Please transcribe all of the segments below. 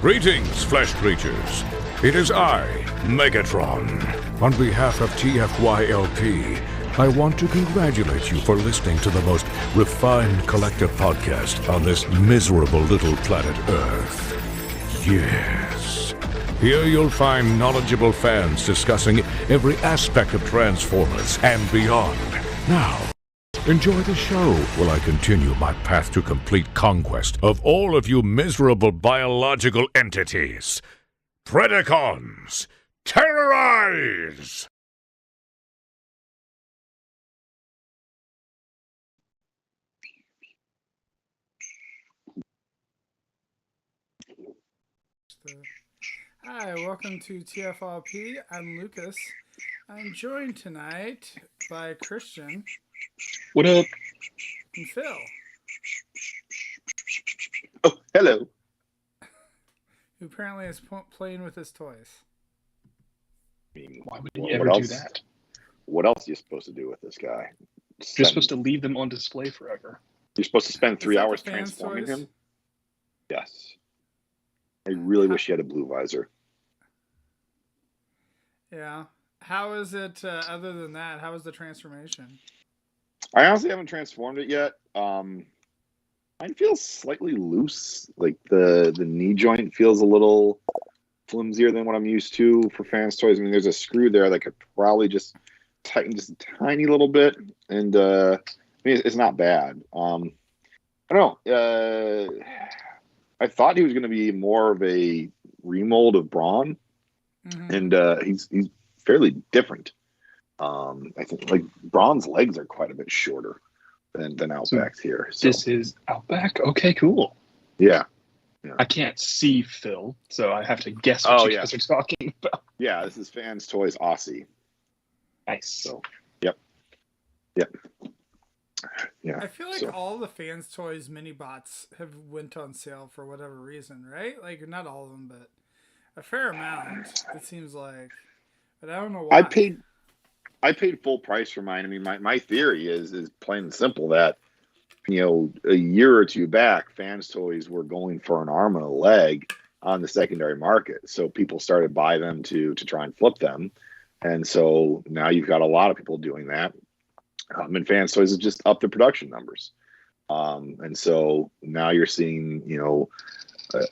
Greetings, flesh creatures. It is I, Megatron. On behalf of TFYLP, I want to congratulate you for listening to the most refined collective podcast on this miserable little planet Earth. Yes. Here you'll find knowledgeable fans discussing every aspect of Transformers and beyond. Now, enjoy the show while I continue my path to complete conquest of all of you miserable biological entities. Predacons, terrorize! Hi, welcome to TFYLP. I'm Lucas. I'm joined tonight by Christian. What up? And Phil. Oh, hello. Who apparently is playing with his toys. I mean, why would you ever do that? What else are you supposed to do with this guy? You're supposed to leave them on display forever. You're supposed to spend 3 hours transforming him? Yes. I really wish he had a blue visor. Yeah. How is it, other than that, how is the transformation? I honestly haven't transformed it yet. Mine feels slightly loose. Like the knee joint feels a little flimsier than what I'm used to for fans' toys. I mean, there's a screw there that could probably just tighten just a tiny little bit. And I mean, it's not bad. I don't know. I thought he was going to be more of a remold of Brawn, and he's fairly different. I think like Brawn's legs are quite a bit shorter than Outback's here. So. This is Outback? Okay, cool. Yeah. I can't see Phil, so I have to guess what you guys are talking about. Yeah, this is Fans Toys Aussie. Nice. So, yep. Yeah. I feel like all the Fans Toys mini-bots have went on sale for whatever reason, right? Like, not all of them, but a fair amount, it seems like. But I don't know why. I paid full price for mine. I mean, my theory is plain and simple that, you know, a year or two back, Fans Toys were going for an arm and a leg on the secondary market. So people started buying them to try and flip them. And so now you've got a lot of people doing that. And Fans Toys has just upped the production numbers. And so now you're seeing, you know,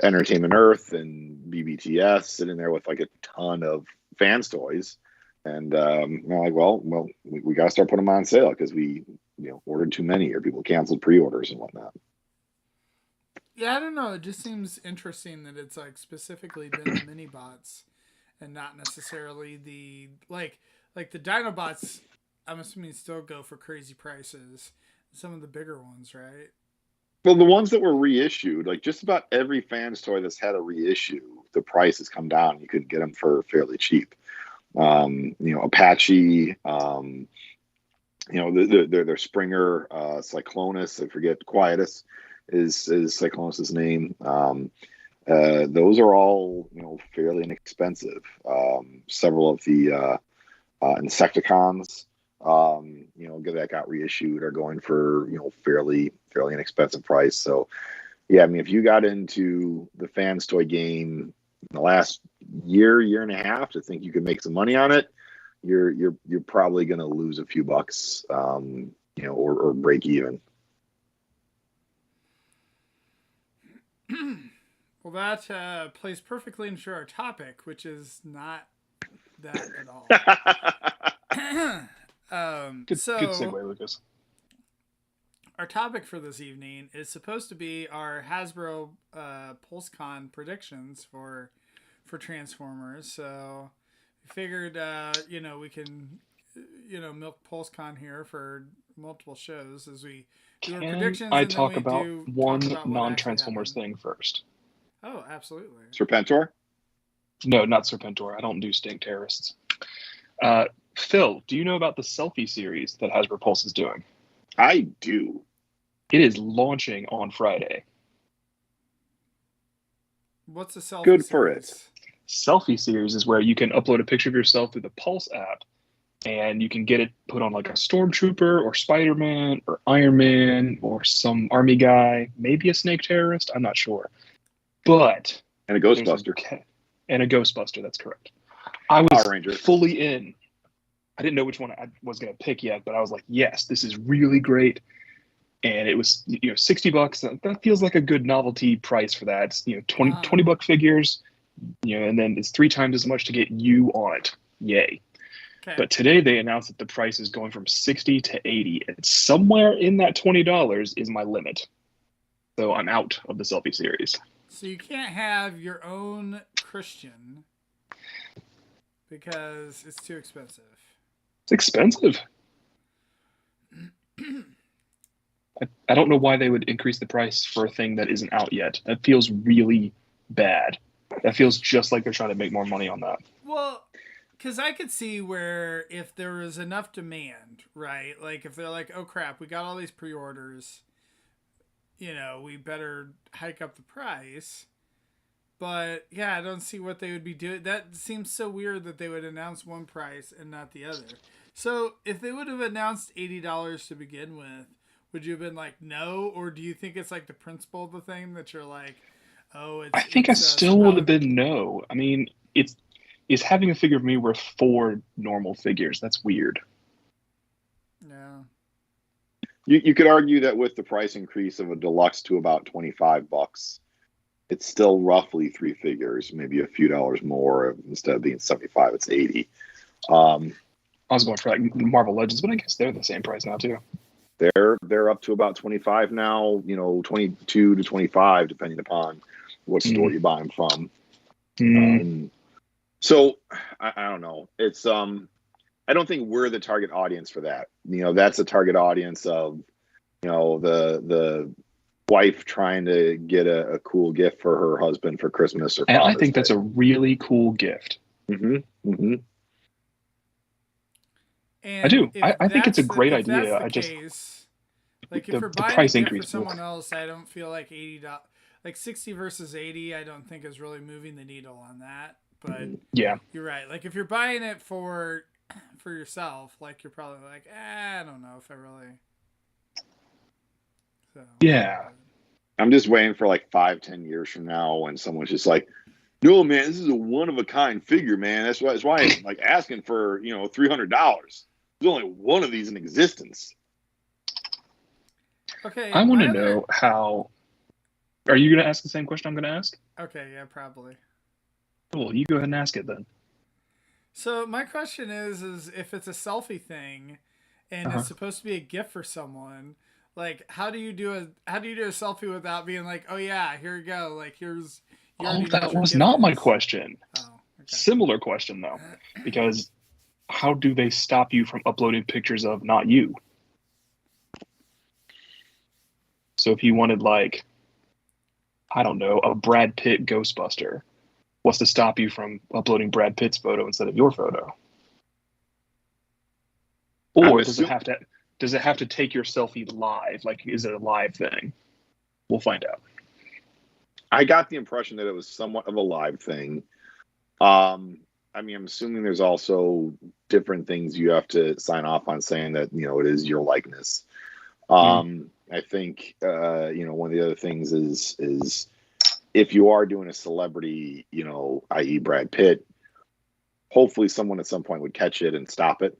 Entertainment Earth and BBTS sitting there with like a ton of Fans Toys. And I'm like, well, we got to start putting them on sale because we, you know, ordered too many or people canceled pre-orders and whatnot. Yeah, I don't know. It just seems interesting that it's like specifically been the mini bots and not necessarily the like the Dinobots. I'm assuming still go for crazy prices. Some of the bigger ones, right? Well, the ones that were reissued, like just about every Fans Toy that's had a reissue, the price has come down. You could get them for fairly cheap. You know, Apache, you know, their Springer, Cyclonus, I forget, Quietus is Cyclonus's name. Those are all, you know, fairly inexpensive. Several of the Insecticons, you know, that got reissued are going for, you know, fairly inexpensive price. So, yeah, I mean, if you got into the Fans Toy game in the last year and a half to think you could make some money on it, you're probably going to lose a few bucks, you know, or break even. Well, that plays perfectly into our topic, which is not that at all. Good segue, Lucas. Our topic for this evening is supposed to be our Hasbro PulseCon predictions for Transformers. So we figured, you know, we can, you know, milk PulseCon here for multiple shows as we do our predictions. I talk about one non-Transformers thing first? Oh, absolutely. Serpentor? No, not Serpentor. I don't do stink terrorists. Phil, do you know about the Selfie Series that Hasbro Pulse is doing? I do. It is launching on Friday. What's a Selfie Good series? for it. Selfie Series is where you can upload a picture of yourself through the Pulse app, and you can get it put on like a Stormtrooper or Spider-Man or Iron Man or some army guy, maybe a snake terrorist. I'm not sure. But And a Ghostbuster. And a Ghostbuster, that's correct. I was Power Ranger. fully in. I didn't know which one I was going to pick yet, but I was like, yes, this is really great. And it was, $60. That feels like a good novelty price for that. It's, $20 figures, and then it's 3 times as much to get you on it. Yay. Okay. But today they announced that the price is going from 60 to 80. And somewhere in that $20 is my limit. So I'm out of the Selfie series. So you can't have your own Christian because it's too expensive. It's expensive. I don't know why they would increase the price for a thing that isn't out yet. That feels really bad. That feels just like they're trying to make more money on that. Well, because I could see where if there was enough demand, right? Like if they're like, oh crap, we got all these pre-orders, we better hike up the price. But yeah, I don't see what they would be doing. That seems so weird that they would announce one price and not the other. So if they would have announced $80 to begin with, would you have been like, no? Or do you think it's like the principle of the thing that you're like, oh, it's... I think I still would have been no. I mean, is having a figure of me worth 4 normal figures? That's weird. Yeah. You could argue that with the price increase of a deluxe to about $25, it's still roughly 3 figures, maybe a few dollars more. Instead of being 75, it's 80. I was going for like Marvel Legends, but I guess they're the same price now too. They're up to about 25 now, 22 to 25, depending upon what store you buy them from. So I don't know. It's I don't think we're the target audience for that. That's a target audience of the wife trying to get a cool gift for her husband for Christmas or Father's I think that's Day. a really cool gift. And I do. I think it's a great idea. I just like if the you're buying price a gift increase for someone else, I don't feel like $80, like 60 versus 80. I don't think is really moving the needle on that. But yeah, you're right. Like if you're buying it for yourself, like you're probably like, I don't know if I really. So yeah. I'm just waiting for like 5-10 years from now when someone's just like, no, man, this is a one-of-a-kind figure, man. That's why I'm like asking for, $300. There's only one of these in existence. Okay. I want to know how... Are you going to ask the same question I'm going to ask? Okay, yeah, probably. Cool, you go ahead and ask it then. So my question is if it's a selfie thing and it's supposed to be a gift for someone, like how do you do a selfie without being like, oh yeah, here you go, like here's... Oh, that was not my question. Oh, okay. Similar question, though. Because how do they stop you from uploading pictures of not you? So if you wanted, like, I don't know, a Brad Pitt Ghostbuster, what's to stop you from uploading Brad Pitt's photo instead of your photo? Or does it have to take your selfie live? Like, is it a live thing? We'll find out. I got the impression that it was somewhat of a live thing. I'm assuming there's also different things you have to sign off on saying that, it is your likeness. I think, one of the other things is if you are doing a celebrity, i.e. Brad Pitt, hopefully someone at some point would catch it and stop it.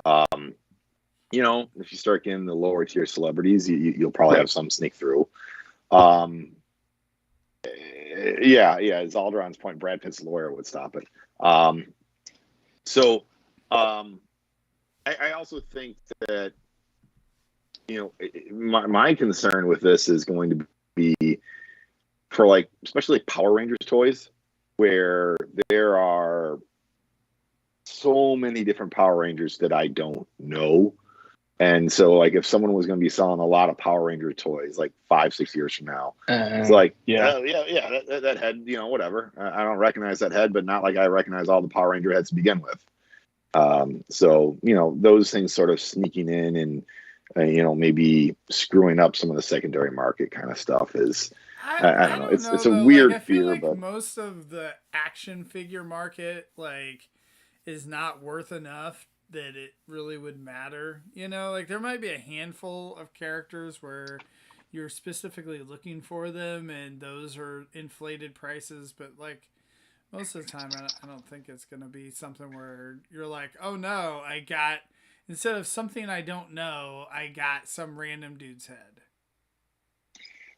If you start getting the lower tier celebrities, you'll probably have some sneak through. Zaldron's point, Brad Pitt's lawyer would stop it. I also think that, my concern with this is going to be for like, especially Power Rangers toys, where there are so many different Power Rangers that I don't know. And so, like, if someone was going to be selling a lot of Power Ranger toys, like 5-6 years from now, it's like, that head, whatever. I don't recognize that head, but not like I recognize all the Power Ranger heads to begin with. Those things sort of sneaking in and, maybe screwing up some of the secondary market kind of stuff is, I don't know. It's a weird I feel fear, like but most of the action figure market, like, is not worth enough that it really would matter. Like there might be a handful of characters where you're specifically looking for them and those are inflated prices, but like most of the time I don't think it's going to be something where you're like, oh no, instead of something I don't know, I got some random dude's head.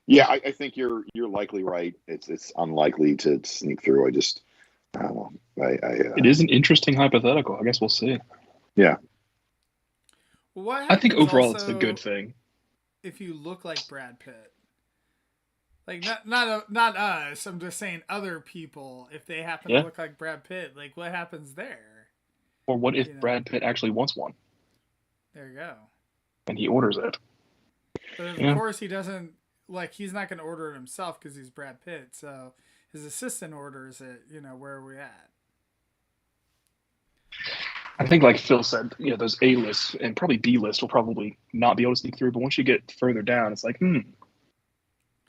Yeah, I think you're likely right. It's unlikely to sneak through. I don't know. It is an interesting hypothetical. I guess we'll see. Yeah. Well, what I think overall also, it's a good thing. If you look like Brad Pitt, like not us. I'm just saying other people. If they happen to look like Brad Pitt, like what happens there? Or what if Brad Pitt actually wants one? There you go. And he orders it. But of course he doesn't. Like, he's not going to order it himself because he's Brad Pitt. So his assistant orders it. Where are we at? I think, like Phil said, those A-list and probably B-list will probably not be able to sneak through. But once you get further down, it's like,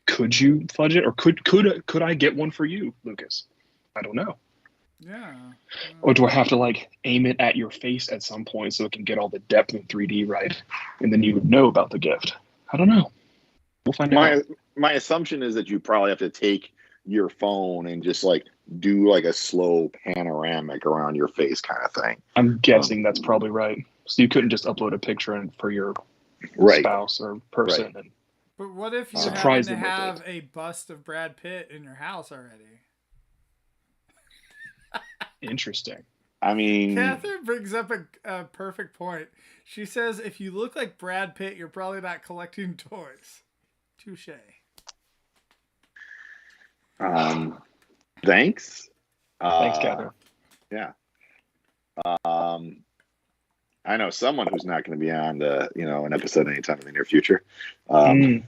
could you fudge it, or could I get one for you, Lucas? I don't know. Yeah. Or do I have to like aim it at your face at some point so it can get all the depth in 3D right, and then you would know about the gift? I don't know. We'll find out. My assumption is that you probably have to take your phone and just like do like a slow panoramic around your face kind of thing. I'm guessing that's probably right. So you couldn't just upload a picture for your spouse or person. Right. But what if you surprise happen to them have a bust of Brad Pitt in your house already? Interesting. I mean, Catherine brings up a perfect point. She says, if you look like Brad Pitt, you're probably not collecting toys. Touche. Thanks. Thanks, Catherine. Yeah. I know someone who's not going to be on an episode anytime in the near future. Me,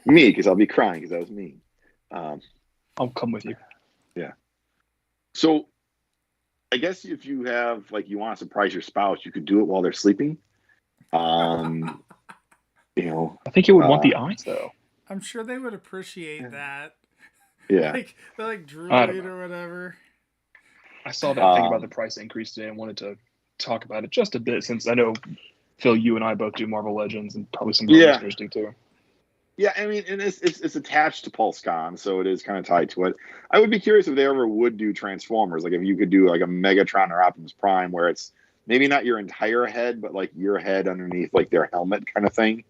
because I'll be crying because that was mean. I'll come with you. Yeah. So, I guess if you have you want to surprise your spouse, you could do it while they're sleeping. I think it would want the eyes though. I'm sure they would appreciate that. Yeah. They're like droid or whatever. I saw that thing about the price increase today and wanted to talk about it just a bit, since I know, Phil, you and I both do Marvel Legends, and probably some of our listeners do too. Yeah, I mean, and it's attached to PulseCon, so it is kind of tied to it. I would be curious if they ever would do Transformers, like if you could do like a Megatron or Optimus Prime, where it's maybe not your entire head, but like your head underneath like their helmet kind of thing.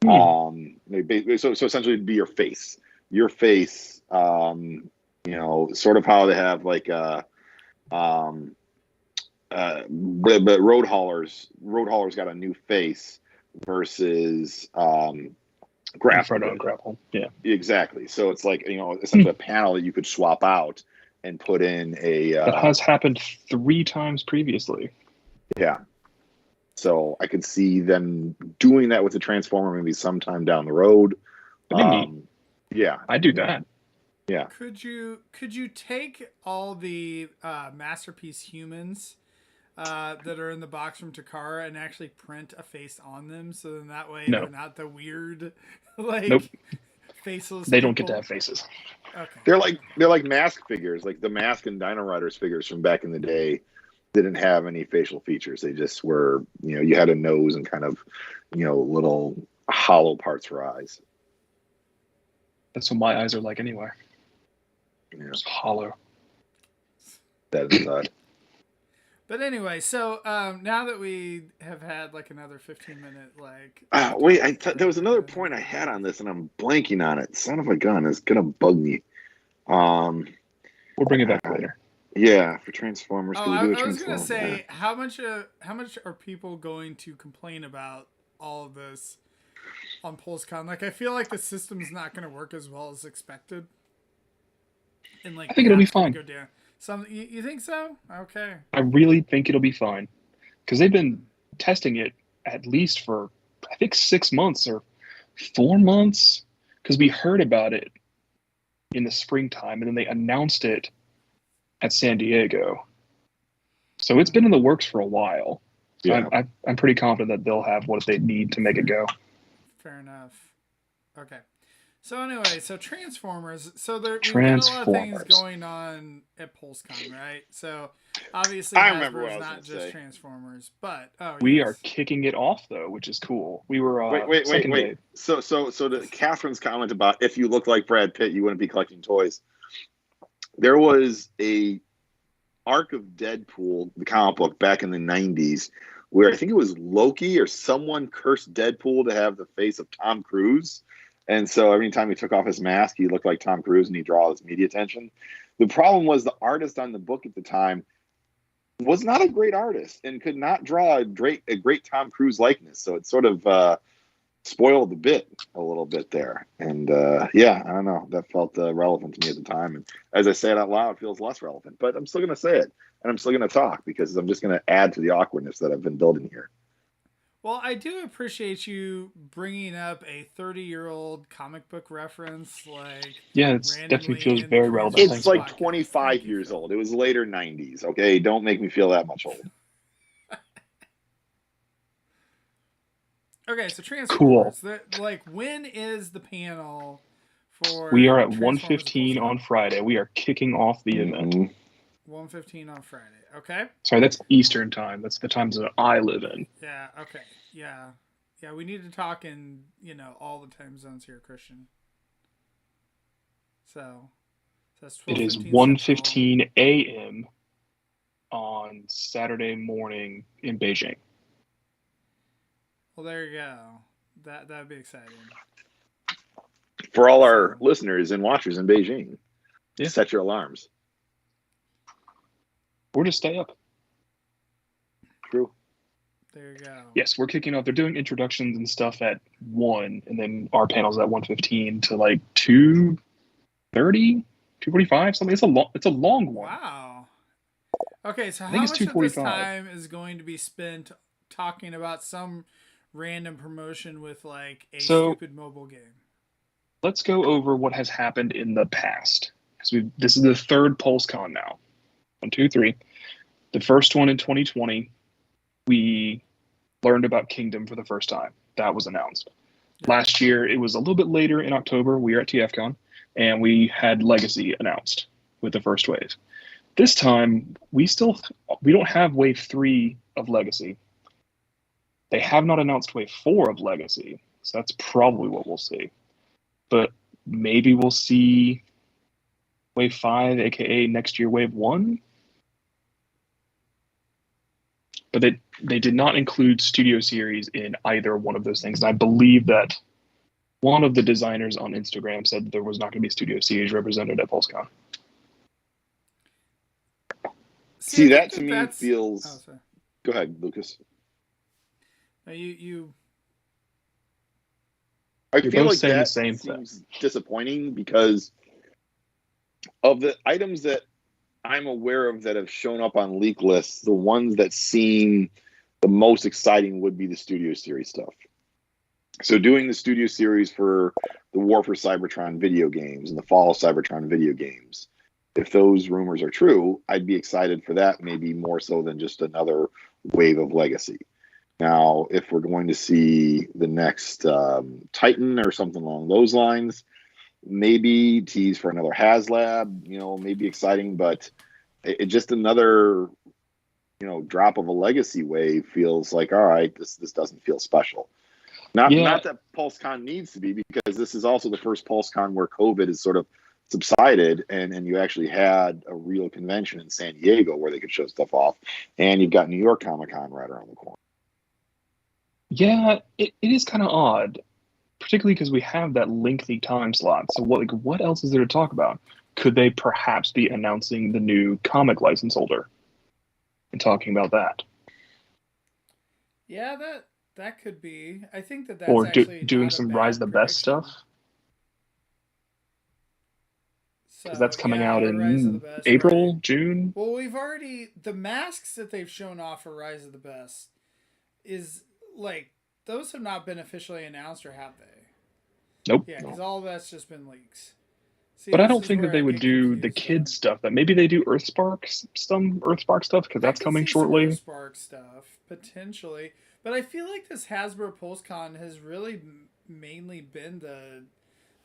So essentially it'd be your face. Your face, sort of how they have like but Road Haulers got a new face versus Grapple. Yeah, exactly. So it's like essentially a panel that you could swap out and put in a. That has happened 3 times previously. Yeah. So I could see them doing that with the Transformer maybe sometime down the road. Yeah, I'd do that. Yeah. Could you take all the Masterpiece humans that are in the box from Takara and actually print a face on them, so then that way they're not the weird faceless. They don't get to have faces. Okay. They're like mask figures, like the Mask and Dino Riders figures from back in the day. Didn't have any facial features. They just were, you had a nose and kind of, little hollow parts for eyes. That's what my eyes are like anyway. Yeah. Just hollow. That is odd. But anyway, so now that we have had like another 15-minute wait, there was another point I had on this and I'm blanking on it. Son of a gun, it's gonna bug me. We'll bring it back later. Yeah, for Transformers. I was gonna say, how much are people going to complain about all of this on PulseCon? Like, I feel like the system's not gonna work as well as expected. And I think it'll be fine. Go down. You think so? Okay. I really think it'll be fine, because they've been testing it at least for I think 6 months or 4 months, because we heard about it in the springtime and then they announced it at San Diego. So it's been in the works for a while. So yeah. I'm pretty confident that they'll have what they need to make it go. Fair enough. Okay. So anyway, so Transformers. So we've got a lot of things Transformers. going on at PulseCon, right? So obviously I remember what Hasbro I is was not gonna just say. Transformers, but We yes. are kicking it off though, which is cool. We were Wait. day. So to Catherine's comment about if you look like Brad Pitt, you wouldn't be collecting toys. There was a arc of Deadpool, the comic book, back in the 90s, where I think it was Loki or someone cursed Deadpool to have the face of Tom Cruise. And so every time he took off his mask, he looked like Tom Cruise and he draw his media attention. The problem was the artist on the book at the time was not a great artist and could not draw a great Tom Cruise likeness. So it sort of spoiled the bit a little bit there. And yeah, I don't know. That felt relevant to me at the time. And as I say it out loud, it feels less relevant. But I'm still going to say it. And I'm still going to talk because I'm just going to add to the awkwardness that I've been building here. Well, I do appreciate you bringing up a 30-year-old comic book reference. Yeah, it definitely feels very relevant. It's Thanks, like Mike. 25 years old. It was later 90s. Okay, don't make me feel that much old. Okay, so Transformers. Cool. When is the panel for? We are at 1:15 on Friday. We are kicking off the event. 1:15 on Friday. Okay. Sorry, that's Eastern time. That's the times that I live in. Yeah. Okay. Yeah. Yeah. We need to talk in all the time zones here, Christian. So that's 12. It is 1:15 a.m. on Saturday morning in Beijing. Well, there you go. That'd be exciting. For all our listeners and watchers in Beijing, set your alarms. Or just stay up. True. There you go. Yes, we're kicking off. They're doing introductions and stuff at 1, and then our panel's at 1:15 to like 2:30, 2:45, something. It's a long one. Wow. Okay, so how it's much of this 2:45. time is going to be spent talking about some random promotion with like a stupid mobile game? Let's go over what has happened in the past. Because this is the third PulseCon now. 1, 2, 3. The first one in 2020, we learned about Kingdom for the first time. That was announced. Last year, it was a little bit later in October. We were at TFCon, and we had Legacy announced with the first wave. This time, we don't have Wave 3 of Legacy. They have not announced Wave 4 of Legacy, so that's probably what we'll see. But maybe we'll see Wave 5, aka next year Wave 1. But they did not include Studio Series in either one of those things. And I believe that one of the designers on Instagram said there was not going to be Studio Series represented at PulseCon. See, that to me feels... Oh, sorry. Go ahead, Lucas. No, you... I feel like that seems disappointing because of the items that I'm aware of that have shown up on leak lists, the ones that seem the most exciting would be the Studio Series stuff. So doing the Studio Series for the War for Cybertron video games and the Fall of Cybertron video games, if those rumors are true, I'd be excited for that, maybe more so than just another wave of Legacy. Now, if we're going to see the next Titan or something along those lines, maybe tease for another Haslab, maybe exciting, but it just another, drop of a Legacy wave feels like, all right, this doesn't feel special. Not that PulseCon needs to be, because this is also the first PulseCon where COVID is sort of subsided and you actually had a real convention in San Diego where they could show stuff off, and you've got New York ComicCon right around the corner. Yeah, it is kind of odd, particularly because we have that lengthy time slot. So what else is there to talk about? Could they perhaps be announcing the new comic license holder and talking about that? Yeah, that could be. I think that's or actually doing some Rise of the Best stuff. Because that's coming out in April, right? June. Well, we've already... The masks that they've shown off for Rise of the Best is... those have not been officially announced, or have they? Nope. Yeah, because all of that's just been leaks. See, but I don't think that they would do the kids stuff. That maybe they do Earthspark stuff, because that's coming shortly. Earthspark stuff, potentially. But I feel like this Hasbro PulseCon has really mainly been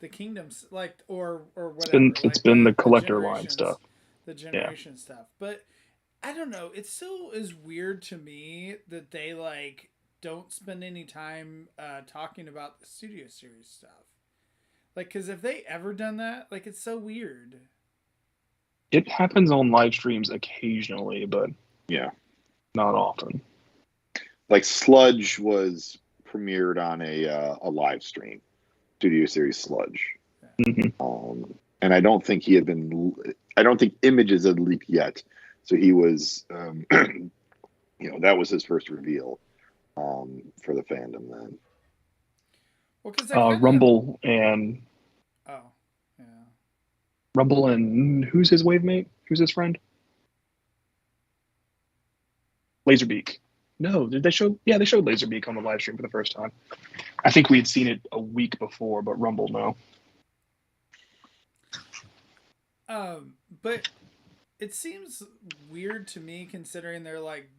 the kingdoms, like or It's whatever. been the collector line generations, stuff. the generation stuff. But I don't know. It still is weird to me that they like don't spend any time talking about the Studio Series stuff. Like, because if they ever done that, like, it's so weird. It happens on live streams occasionally, but Yeah. not often. Like Sludge was premiered on a live stream, Studio Series Sludge. Mm-hmm. And I don't think I don't think images had leaked yet. So he was, that was his first reveal for the fandom then. Well, because Rumble and Rumble and who's his wave mate? Who's his friend? Laserbeak. No, did they show? Yeah, they showed Laserbeak on the live stream for the first time. I think we had seen it a week before, but Rumble, no. But it seems weird to me considering they're like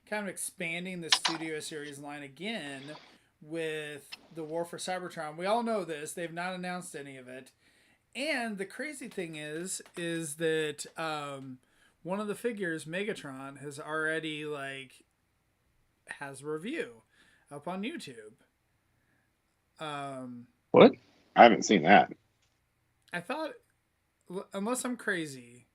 kind of expanding the Studio Series line again with the War for Cybertron. We all know this. They've not announced any of it. And the crazy thing is that one of the figures, Megatron, has already has a review up on YouTube. What? I haven't seen that. I thought, unless I'm crazy.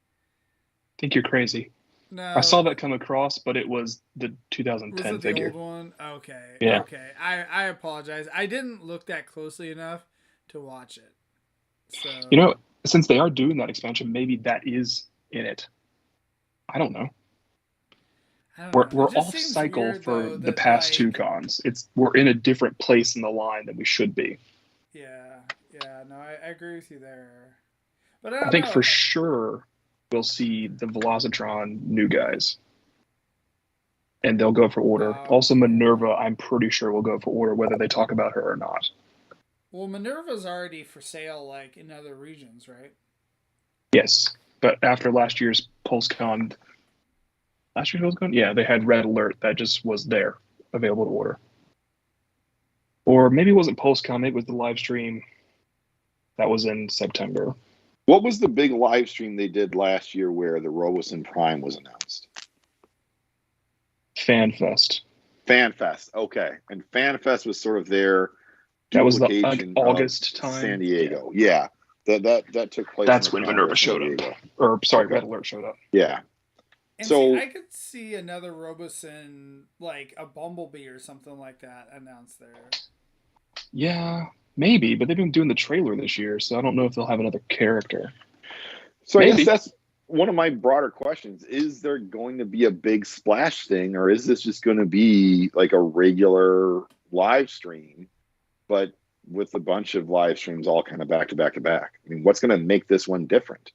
I think you're crazy. No, I saw that come across, but it was the 2010 was it figure. The old one? Okay. Yeah. Okay. I apologize. I didn't look that closely enough to watch it. So since they are doing that expansion, maybe that is in it. I don't know. We're off cycle for the past two cons. We're in a different place in the line than we should be. Yeah. No, I agree with you there. But I think for sure we'll see the Velocitron new guys, and they'll go for order. Also, Minerva, I'm pretty sure will go for order, whether they talk about her or not. Well, Minerva's already for sale, in other regions, right? Yes, but after last year's PulseCon, yeah, they had Red Alert that just was there, available to order. Or maybe it wasn't PulseCon, it was the live stream that was in September. What was the big live stream they did last year where the Roboson Prime was announced? FanFest. FanFest, okay. And FanFest was sort of their that was the August time. San Diego, yeah. That took place. That's when Minerva showed up. Or sorry, Red Alert showed up. Yeah. And so I could see another Roboson, like a Bumblebee or something like that, announced there. Yeah, maybe, but they've been doing the trailer this year, so I don't know if they'll have another character. So maybe. I guess that's one of my broader questions. Is there going to be a big splash thing, or is this just going to be like a regular live stream, but with a bunch of live streams all kind of back to back to back? I mean, what's going to make this one different?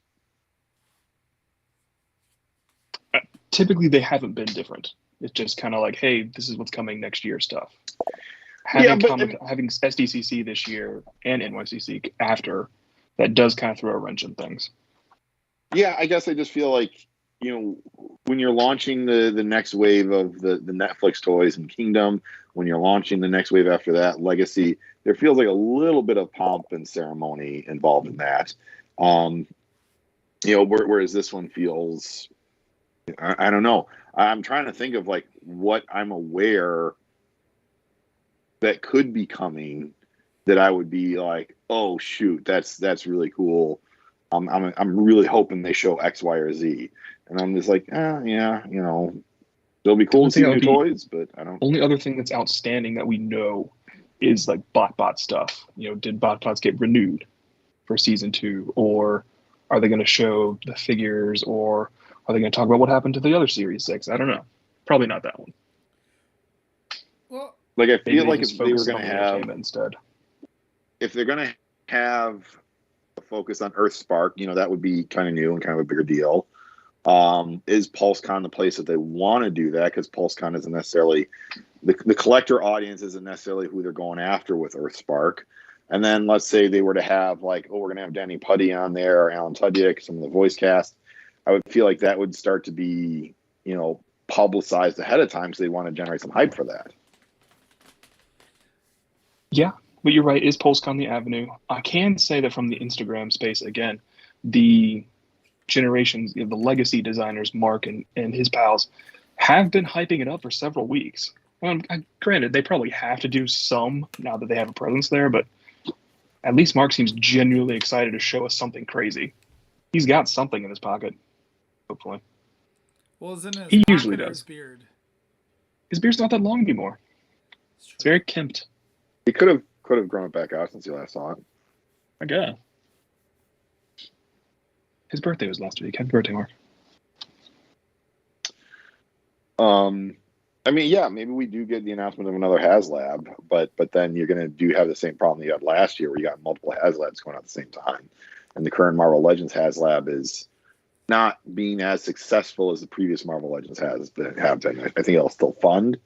Typically, they haven't been different. It's just kind of like, hey, this is what's coming next year stuff. Having SDCC this year and NYCC after, that does kind of throw a wrench in things. Yeah, I guess I just feel like, when you're launching the next wave of the Netflix toys and Kingdom, when you're launching the next wave after that, Legacy, there feels like a little bit of pomp and ceremony involved in that. Whereas this one feels, I don't know. I'm trying to think of what I'm aware that could be coming that I would be like, oh shoot, that's really cool. I'm really hoping they show X, Y, or Z, and I'm just like, yeah, they'll be cool to see new toys, but I don't. Only other thing that's outstanding that we know is BotBot stuff. Did BotBots get renewed for season 2, or are they going to show the figures, or are they going to talk about what happened to the other Series 6? I don't know. Probably not that one. Well, I feel like if they were going to have instead, if they're going to have a focus on EarthSpark, that would be kind of new and kind of a bigger deal. Is PulseCon the place that they want to do that? Because PulseCon isn't necessarily the collector audience isn't necessarily who they're going after with EarthSpark. And then let's say they were to have we're going to have Danny Putty on there, or Alan Tudyk, some of the voice cast. I would feel like that would start to be, publicized ahead of time, so they want to generate some hype for that. Yeah, but you're right. Is PulseCon the avenue? I can say that from the Instagram space again, the generations, the legacy designers, Mark and his pals, have been hyping it up for several weeks. Granted, they probably have to do some now that they have a presence there, but at least Mark seems genuinely excited to show us something crazy. He's got something in his pocket, hopefully. Well, is it in his He pocket usually or does. his beard? His beard's not that long anymore. It's very kempt. He could have grown it back out since you last saw it. I guess. His birthday was last week. Happy birthday, Mark. I mean, yeah, maybe we do get the announcement of another Haslab, but then you're going to have the same problem you had last year where you got multiple Haslabs going out at the same time. And the current Marvel Legends Haslab is not being as successful as the previous Marvel Legends have been. I think it'll still fund,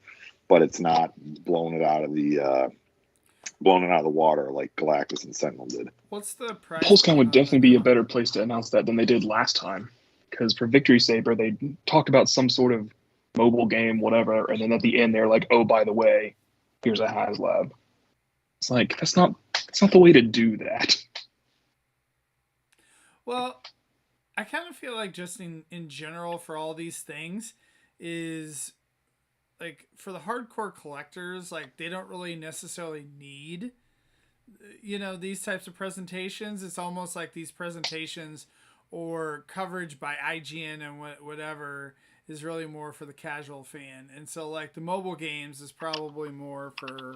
but it's not blowing it out of the water like Galactus and Sentinel did. What's the price? PulseCon would definitely be a better place to announce that than they did last time. Because for Victory Saber, they talked about some sort of mobile game, whatever, and then at the end they're like, "Oh, by the way, here's a Haslab." It's like that's not the way to do that. Well, I kind of feel like just in general for all these things is like for the hardcore collectors, like they don't really necessarily need these types of presentations. It's almost like these presentations or coverage by IGN and whatever is really more for the casual fan. And so like the mobile games is probably more for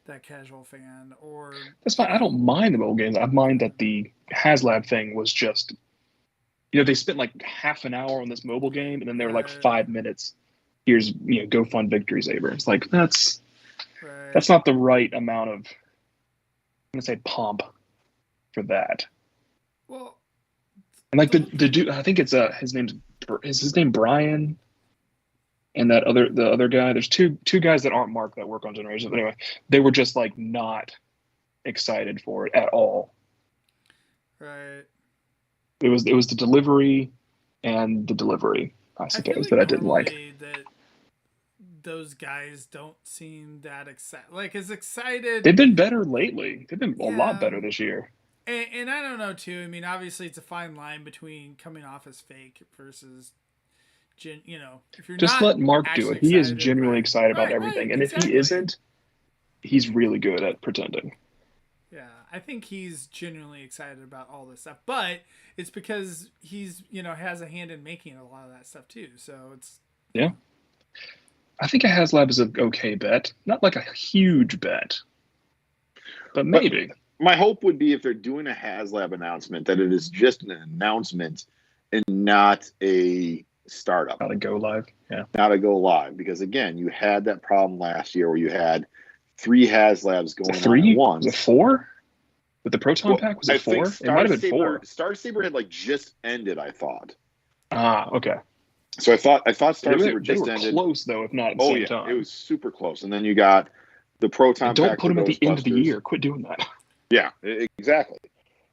that casual fan. Or that's fine. I don't mind the mobile games. I mind that the Haslab thing was just, they spent like half an hour on this mobile game and then they were like 5 minutes. Here's, go fund Victory Saber. It's like, that's not the right amount of, I'm going to say pomp for that. Well, and like the dude, I think it's his name Brian, and the other guy. There's two guys that aren't Mark that work on Generations. But anyway, they were just like not excited for it at all. Right. It was the delivery and the delivery, I suppose, that I didn't like. That those guys don't seem that excited. Like as excited. They've been better lately. They've been a lot better this year. And I don't know too. I mean, obviously, it's a fine line between coming off as fake versus, if you're just not let Mark do it. He is genuinely excited about everything, and exactly. if he isn't, he's really good at pretending. Yeah, I think he's genuinely excited about all this stuff, but it's because he's has a hand in making a lot of that stuff too. So it's I think a Haslab is an okay bet, not like a huge bet, but maybe. My hope would be if they're doing a Haslab announcement that it is just an announcement and not a startup. Not a go live. Yeah. Not a go live. Because again, you had that problem last year where you had 3 Haslabs going on at once. Was it 4? With the Proton Pack? Was it 4? It might have been 4. Star Saber had like just ended, I thought. Ah, okay. So I thought Star Saber just ended. They were close though, if not at the same time. It was super close. And then you got the Proton Pack. Don't put them at the end of the year. Quit doing that. Yeah, exactly.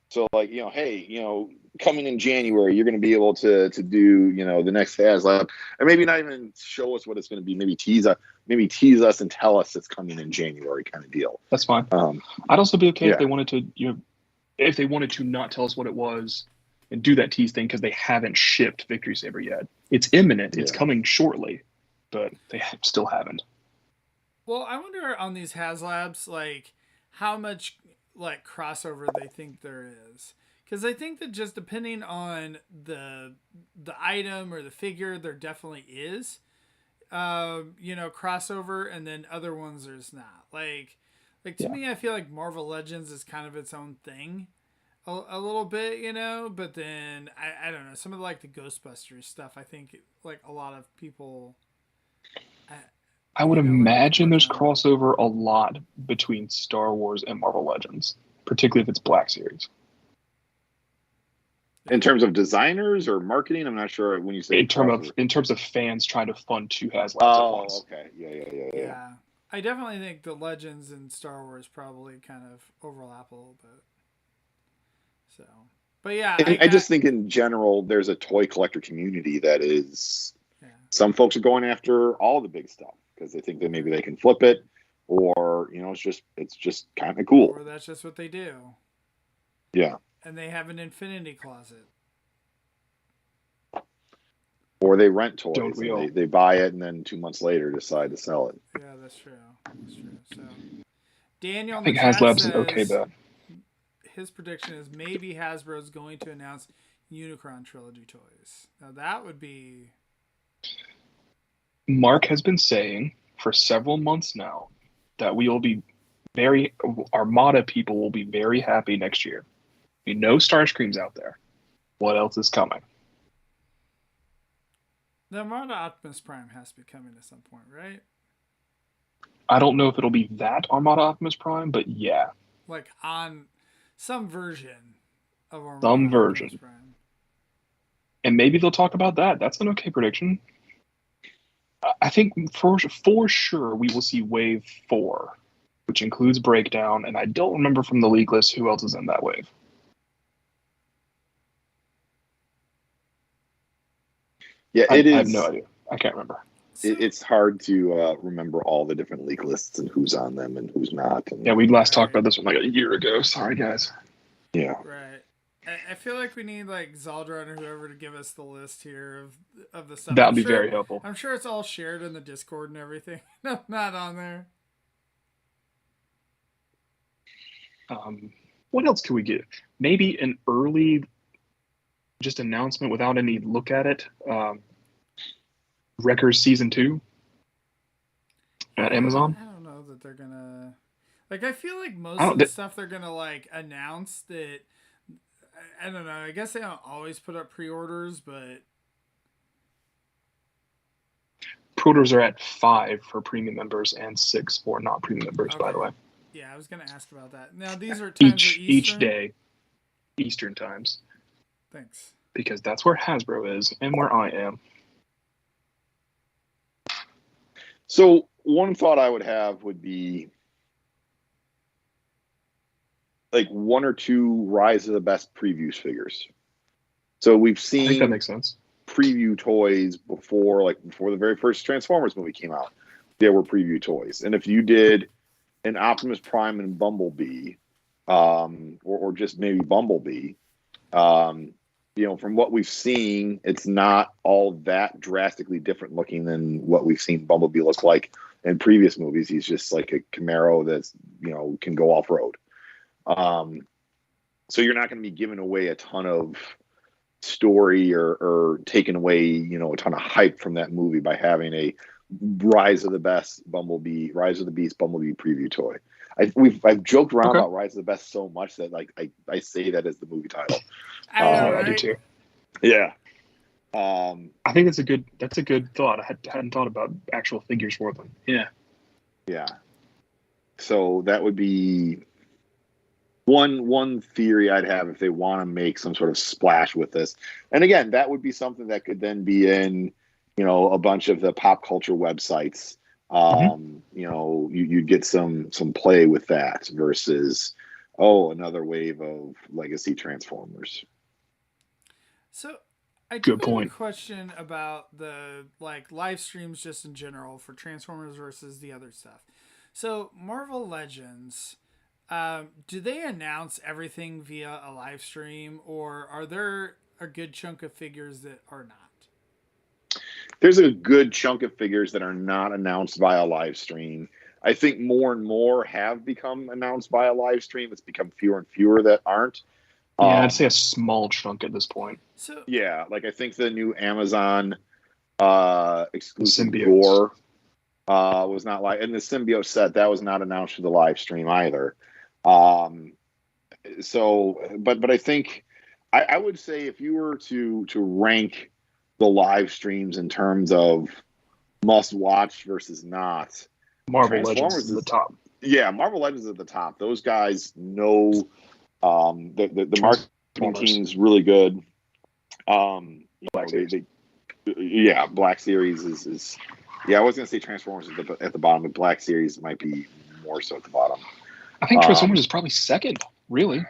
So like, hey, coming in January, you're going to be able to do, the next Haslab, and maybe not even show us what it's going to be. Maybe tease us and tell us it's coming in January, kind of deal. That's fine. I'd also be okay if they wanted to, not tell us what it was and do that tease thing because they haven't shipped Victory Saber yet. It's imminent. It's coming shortly, but they still haven't. Well, I wonder on these Haslabs, like how much like crossover they think there is, because I think that just depending on the item or the figure, there definitely is crossover, and then other ones there's not. Like to me, I feel like Marvel Legends is kind of its own thing a little bit, but then I don't know, some of the Ghostbusters stuff, I think like a lot of people I would imagine there's crossover a lot between Star Wars and Marvel Legends, particularly if it's Black Series. In terms of designers or marketing, I'm not sure when you say in terms of fans trying to fund 2 Haslabs at once. Okay. Yeah. I definitely think the Legends and Star Wars probably kind of overlap a little bit. So, but yeah. I just think in general, there's a toy collector community that is... Yeah. Some folks are going after all the big stuff because they think that maybe they can flip it. or it's just kind of cool. Or that's just what they do. Yeah. And they have an infinity closet. Or they rent toys Don't we all? and they buy it and then 2 months later decide to sell it. Yeah, that's true. That's true. So Daniel, I think in the chat Haslab's says an okay bet. his prediction is maybe Hasbro's going to announce Unicron Trilogy toys. Now that would be. Mark has been saying for several months now that we will be Armada people will be very happy next year. No Starscreams out there. What else is coming? The Armada Optimus Prime has to be coming at some point, right? I don't know if it'll be that Armada Optimus Prime, but yeah. Like on some version of Armada Some Optimus version. Prime. And maybe they'll talk about that. That's an okay prediction. I think for sure we will see Wave 4, which includes Breakdown, and I don't remember from the league list who else is in that wave. Yeah, I is. have no idea. I can't remember. It's hard to remember all the different league lists and who's on them and who's not. And, Yeah, we last talked about this one like a year ago. Sorry, guys. Yeah. Right. I feel like we need like Zaldrun or whoever to give us the list here of the stuff. That would be very helpful. I'm sure it's all shared in the Discord and everything. No, not on there. What else could we get? Maybe an early just announcement without any look at it. Wreckers Season 2 at Amazon. I don't know that they're gonna like. I feel like most of the stuff they're gonna like announce that. I don't know. I guess they don't always put up pre-orders, but Pre-orders are at 5 for premium members and 6 for not premium members. okay. By the way. Yeah, I was gonna ask about that. Now these are times each day, Eastern times. Thanks. Because that's where Hasbro is and where I am. So one thought I would have would be like 1 or 2 Rise of the Best previews figures. So we've seen I think that makes sense. Preview toys before the very first Transformers movie came out. There were preview toys. And if you did an Optimus Prime and Bumblebee, or just maybe Bumblebee, from what we've seen, it's not all that drastically different looking than what we've seen Bumblebee look like in previous movies. He's just like a Camaro that's, can go off road. So you're not going to be giving away a ton of story or taking away, a ton of hype from that movie by having a Rise of the Beast Bumblebee preview toy. I've joked around about Rise of the Best so much that I say that as the movie title. I do too. Yeah. I think that's a good thought. I hadn't thought about actual figures for them. Yeah. Yeah. So that would be one theory I'd have if they want to make some sort of splash with this. And again, that would be something that could then be in, a bunch of the pop culture websites. You'd get some play with that versus, another wave of legacy Transformers. So I do Good have point. a question about the live streams just in general for Transformers versus the other stuff. So Marvel Legends, do they announce everything via a live stream, or are there a good chunk of figures that are not? There's a good chunk of figures that are not announced via live stream. I think more and more have become announced by a live stream. It's become fewer and fewer that aren't. Yeah, I'd say a small chunk at this point. So yeah, I think the new Amazon exclusive Symbiote Gore was not live, and the Symbiote set that was not announced for the live stream either. So, but I think I would say if you were to rank the live streams in terms of must watch versus not, Marvel Legends is the top. Yeah, Marvel Legends is at the top. Those guys know the marketing team's really good. Black Series is I was gonna say Transformers at the bottom, but Black Series might be more so at the bottom. I think Transformers is probably second, really.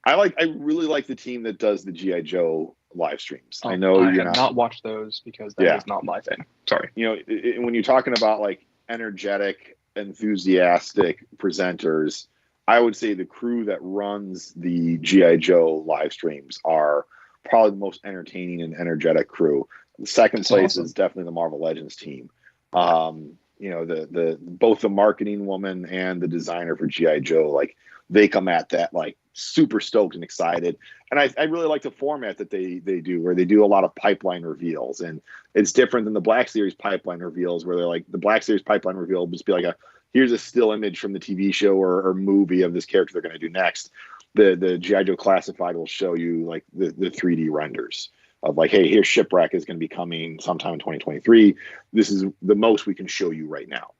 I really like the team that does the G.I. Joe live streams. I know I have not watched those because that is not my thing. Sorry. When you're talking about energetic, enthusiastic presenters, I would say the crew that runs the G.I. Joe live streams are probably the most entertaining and energetic crew. The second place is definitely the Marvel Legends team. The both the marketing woman and the designer for G.I. Joe, like they come at that like super stoked and excited. And I really like the format that they do, where they do a lot of pipeline reveals. And it's different than the Black Series pipeline reveals, where they're like, the Black Series pipeline reveal will just be like here's a still image from the TV show or movie of this character they're going to do next. The G.I. Joe Classified will show you like the 3D renders of like, hey, here's Shipwreck is going to be coming sometime in 2023. This is the most we can show you right now.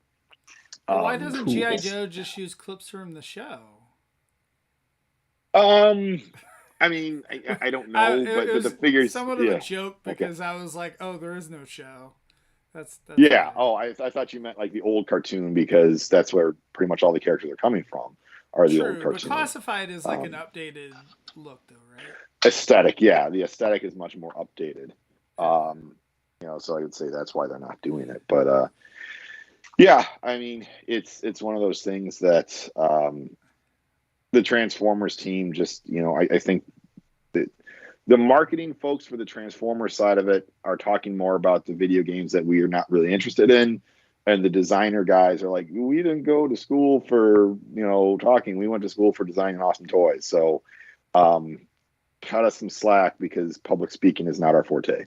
Why doesn't G.I. Joe just use clips from the show? I mean, I don't know, but the figures somewhat of a joke because I was like, oh, there is no show. That's yeah. weird. Oh, I thought you meant like the old cartoon, because that's where pretty much all the characters are coming from are the old cartoon. But Classified is like an updated look, though, right? Aesthetic, yeah. The aesthetic is much more updated. So I would say that's why they're not doing it. But yeah, I mean, it's one of those things that the Transformers team just, I think that the marketing folks for the Transformers side of it are talking more about the video games that we are not really interested in. And the designer guys are like, we didn't go to school for, talking. We went to school for designing awesome toys. So cut us some slack, because public speaking is not our forte.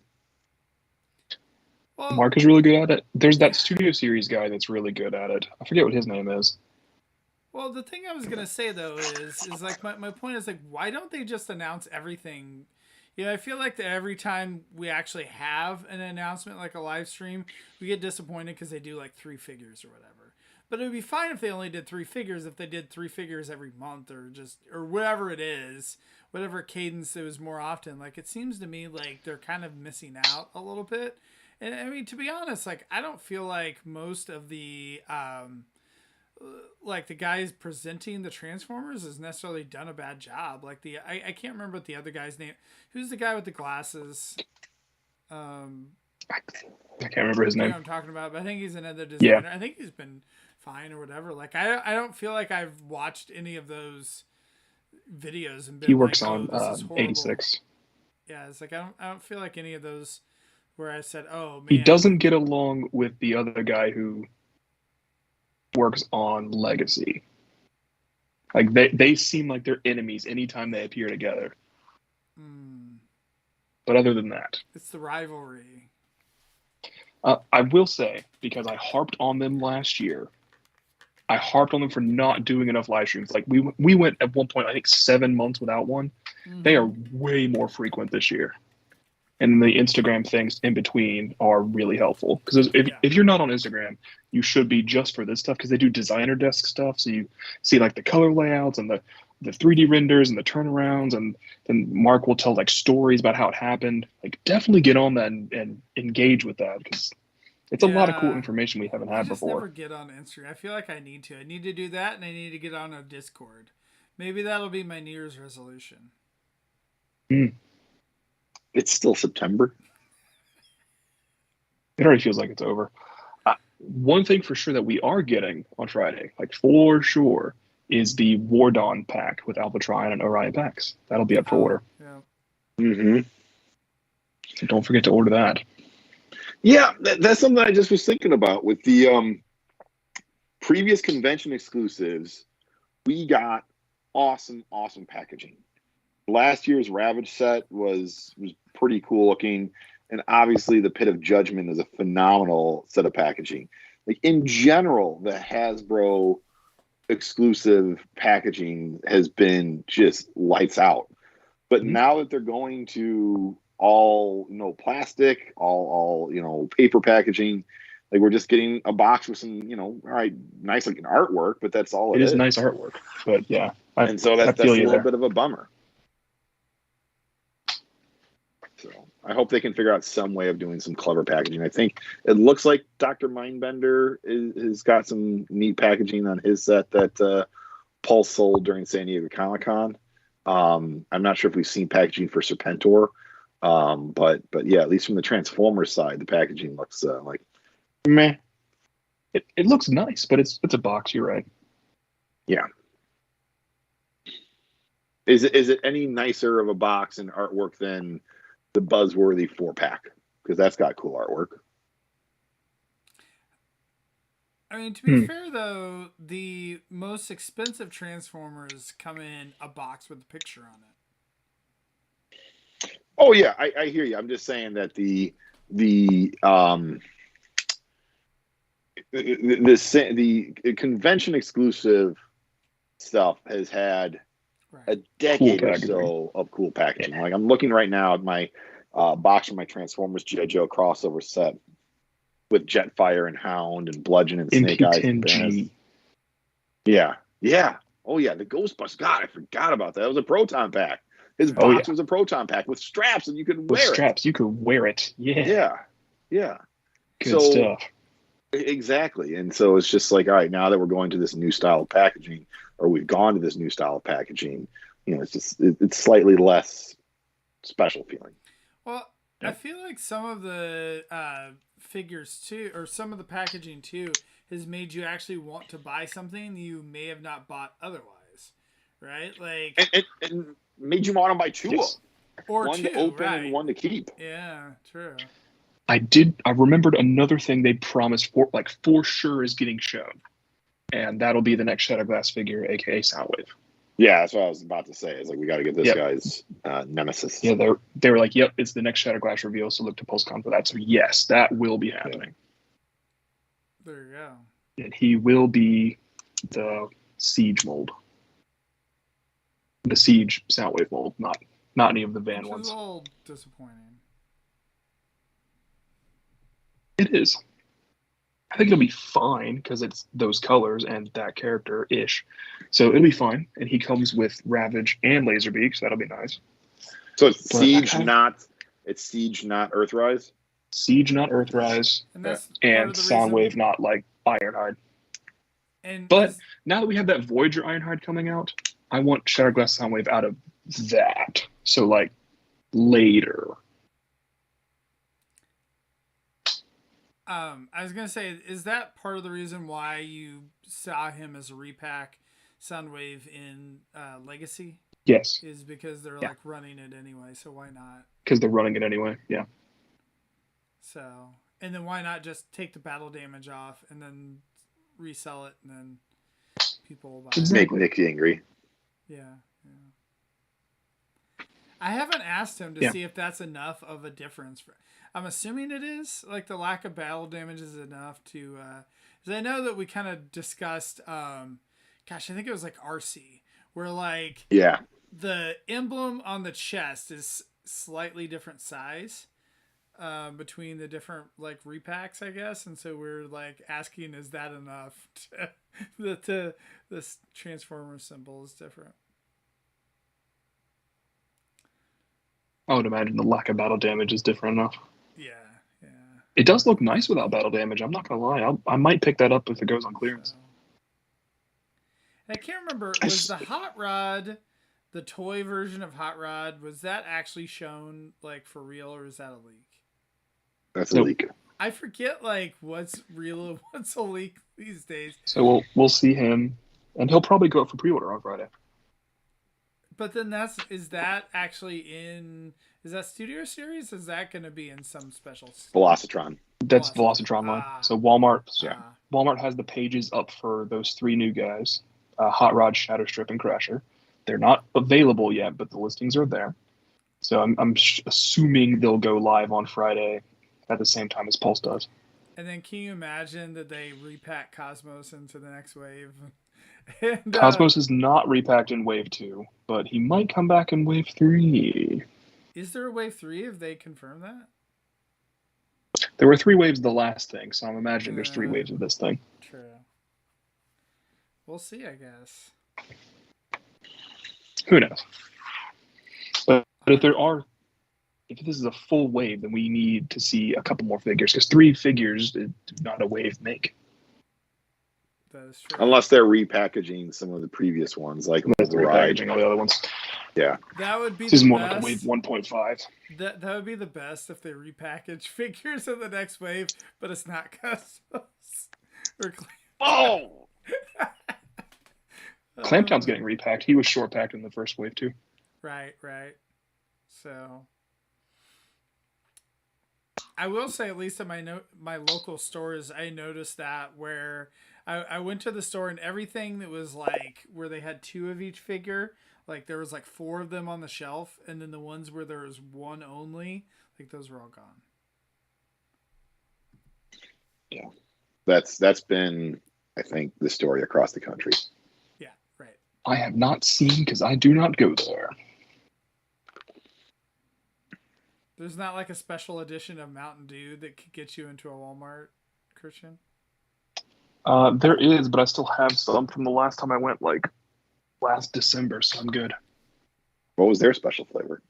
Well, Mark is really good at it. There's that Studio Series guy that's really good at it. I forget what his name is. Well, the thing I was going to say, though, is like my point is like, why don't they just announce everything? I feel like that every time we actually have an announcement, like a live stream, we get disappointed because they do like 3 figures or whatever. But it would be fine if they only did 3 figures, if they did 3 figures every month or whatever it is, whatever cadence it was more often. Like, it seems to me like they're kind of missing out a little bit. And I mean, to be honest, like, I don't feel like most of the, like the guys presenting the Transformers has necessarily done a bad job. Like I can't remember what the other guy's name. Who's the guy with the glasses? I can't remember his name. I'm talking about, but I think he's another designer. Yeah. I think he's been fine or whatever. Like I don't feel like I've watched any of those videos and been he works like, on 86. Yeah, it's like I don't feel like any of those where I said, oh man. He doesn't get along with the other guy who works on Legacy. Like they seem like they're enemies anytime they appear together. But other than that, it's the rivalry. I will say, because I harped on them last year, I harped on them for not doing enough live streams. Like we went at one point, I think 7 months without one. They are way more frequent this year. And the Instagram things in between are really helpful. Because if you're not on Instagram, you should be just for this stuff, because they do designer desk stuff. So you see like the color layouts and the 3D renders and the turnarounds, and then Mark will tell like stories about how it happened. Like definitely get on that and engage with that, because it's a lot of cool information we haven't had before. I never get on Instagram. I feel like I need to. I need to do that, and I need to get on a Discord. Maybe that'll be my New Year's resolution. It's still September. It already feels like it's over. One thing for sure that we are getting on Friday, like for sure, is the War Dawn pack with Albatron and Orion packs. That'll be up for order. Yeah. So don't forget to order that. Yeah, that's something I just was thinking about. With the previous convention exclusives, we got awesome packaging. Last year's Ravage set was pretty cool looking, and obviously the Pit of Judgment is a phenomenal set of packaging. Like in general, the Hasbro exclusive packaging has been just lights out. But now that they're going to all plastic, all paper packaging, like we're just getting a box with some all right, nice looking artwork, but that's all it is. It is nice artwork, but yeah, and so that's a little bit of a bummer. So I hope they can figure out some way of doing some clever packaging. I think it looks like Dr. Mindbender has got some neat packaging on his set that Pulse sold during San Diego ComicCon. I'm not sure if we've seen packaging for Serpentor, but yeah, at least from the Transformers side, the packaging looks like meh. It looks nice, but it's a box. You're right. Yeah. Is it any nicer of a box and artwork than the buzzworthy 4-pack? Because that's got cool artwork. I mean, to be fair though, the most expensive Transformers come in a box with a picture on it. Oh yeah, I hear you. I'm just saying that the convention exclusive stuff has had a decade or so of cool packaging. Like I'm looking right now at my box from my Transformers G.I. Joe crossover set with Jetfire and Hound and Bludgeon and Snake Eyes. Yeah. Oh yeah, the Ghostbusters. God, I forgot about that. It was a Proton pack. His box was a Proton pack with straps, and you could wear it. With straps, you could wear it. Yeah. Good stuff. Exactly. And so it's just like, all right, now that we're going to this new style of packaging, or we've gone to this new style of packaging, it's slightly less special feeling. Well, I feel like some of the figures too, or some of the packaging too, has made you actually want to buy something you may have not bought otherwise, right? Like, and made you want to buy two of them. Or one two, to open right. and one to keep. Yeah, true. I remembered another thing they promised for sure is getting shown. And that'll be the next Shatterglass figure, aka Soundwave. Yeah, that's what I was about to say. It's like, we got to get this guy's nemesis. Yeah, they were like, yep, it's the next Shatterglass reveal, so look to PulseCon for that. So yes, that will be happening. There you go. And he will be the Siege mold. The Siege Soundwave mold, not any of the van ones. Which is a little disappointing. It is. I think it'll be fine because it's those colors and that character-ish. So it'll be fine. And he comes with Ravage and Laserbeak, so that'll be nice. So it's Siege, not Earthrise? Siege, not Earthrise. And Soundwave, not like Ironhide. But now that we have that Voyager Ironhide coming out, I want Shatterglass Soundwave out of that. So like later. I was gonna say, is that part of the reason why you saw him as a repack Soundwave in Legacy? Yes. Is because they're like running it anyway, so why not? Because they're running it anyway, yeah. So, and then why not just take the battle damage off and then resell it, and then people will buy it. Make Nick angry. Yeah. I haven't asked him to see if that's enough of a difference. I'm assuming it is. Like, the lack of battle damage is enough to... Because I know that we kind of discussed... I think it was like RC. Where, like... Yeah. The emblem on the chest is slightly different size between the different, like, repacks, I guess. And so we're, like, asking, is that enough? This Transformer symbol is different. I would imagine the lack of battle damage is different enough. Yeah. It does look nice without battle damage. I'm not going to lie. I might pick that up if it goes on clearance. I can't remember. Was the Hot Rod, the toy version of Hot Rod, was that actually shown, like, for real, or is that a leak? That's a leak. I forget, like, what's real and what's a leak these days. So we'll see him, and he'll probably go up for pre-order on Friday. But then is that actually in... Is that Studio Series? Is that going to be in some special... Velocitron. That's Velocitron line. So Walmart has the pages up for those three new guys. Hot Rod, Shatterstrip, and Crasher. They're not available yet, but the listings are there. So I'm assuming they'll go live on Friday at the same time as Pulse does. And then can you imagine that they repack Cosmos into the next wave? And, Cosmos is not repacked in Wave 2, but he might come back in Wave 3. Is there a Wave 3 if they confirm that? There were 3 waves of the last thing, so I'm imagining there's 3 waves of this thing. True. We'll see, I guess. Who knows? But if this is a full wave, then we need to see a couple more figures, because 3 figures is not a wave make. That is true. Unless they're repackaging some of the previous ones, like the repackaging all the other ones. Yeah. That would be this the is more best. like a wave 1.5. That would be the best if they repackage figures in the next wave, but it's not Cosmos. Oh! Clampdown's getting repacked. He was short packed in the first wave too. Right. So I will say, at least at my local stores, I noticed that where I went to the store and everything that was like where they had 2 of each figure, like there was like 4 of them on the shelf, and then the ones where there was 1 only, like those were all gone. Yeah, that's been, I think, the story across the country. Yeah, right. I have not seen because I do not go there. There's not like a special edition of Mountain Dew that could get you into a Walmart, Christian? There is, but I still have some from the last time I went, like last December, so I'm good. What was their special flavor?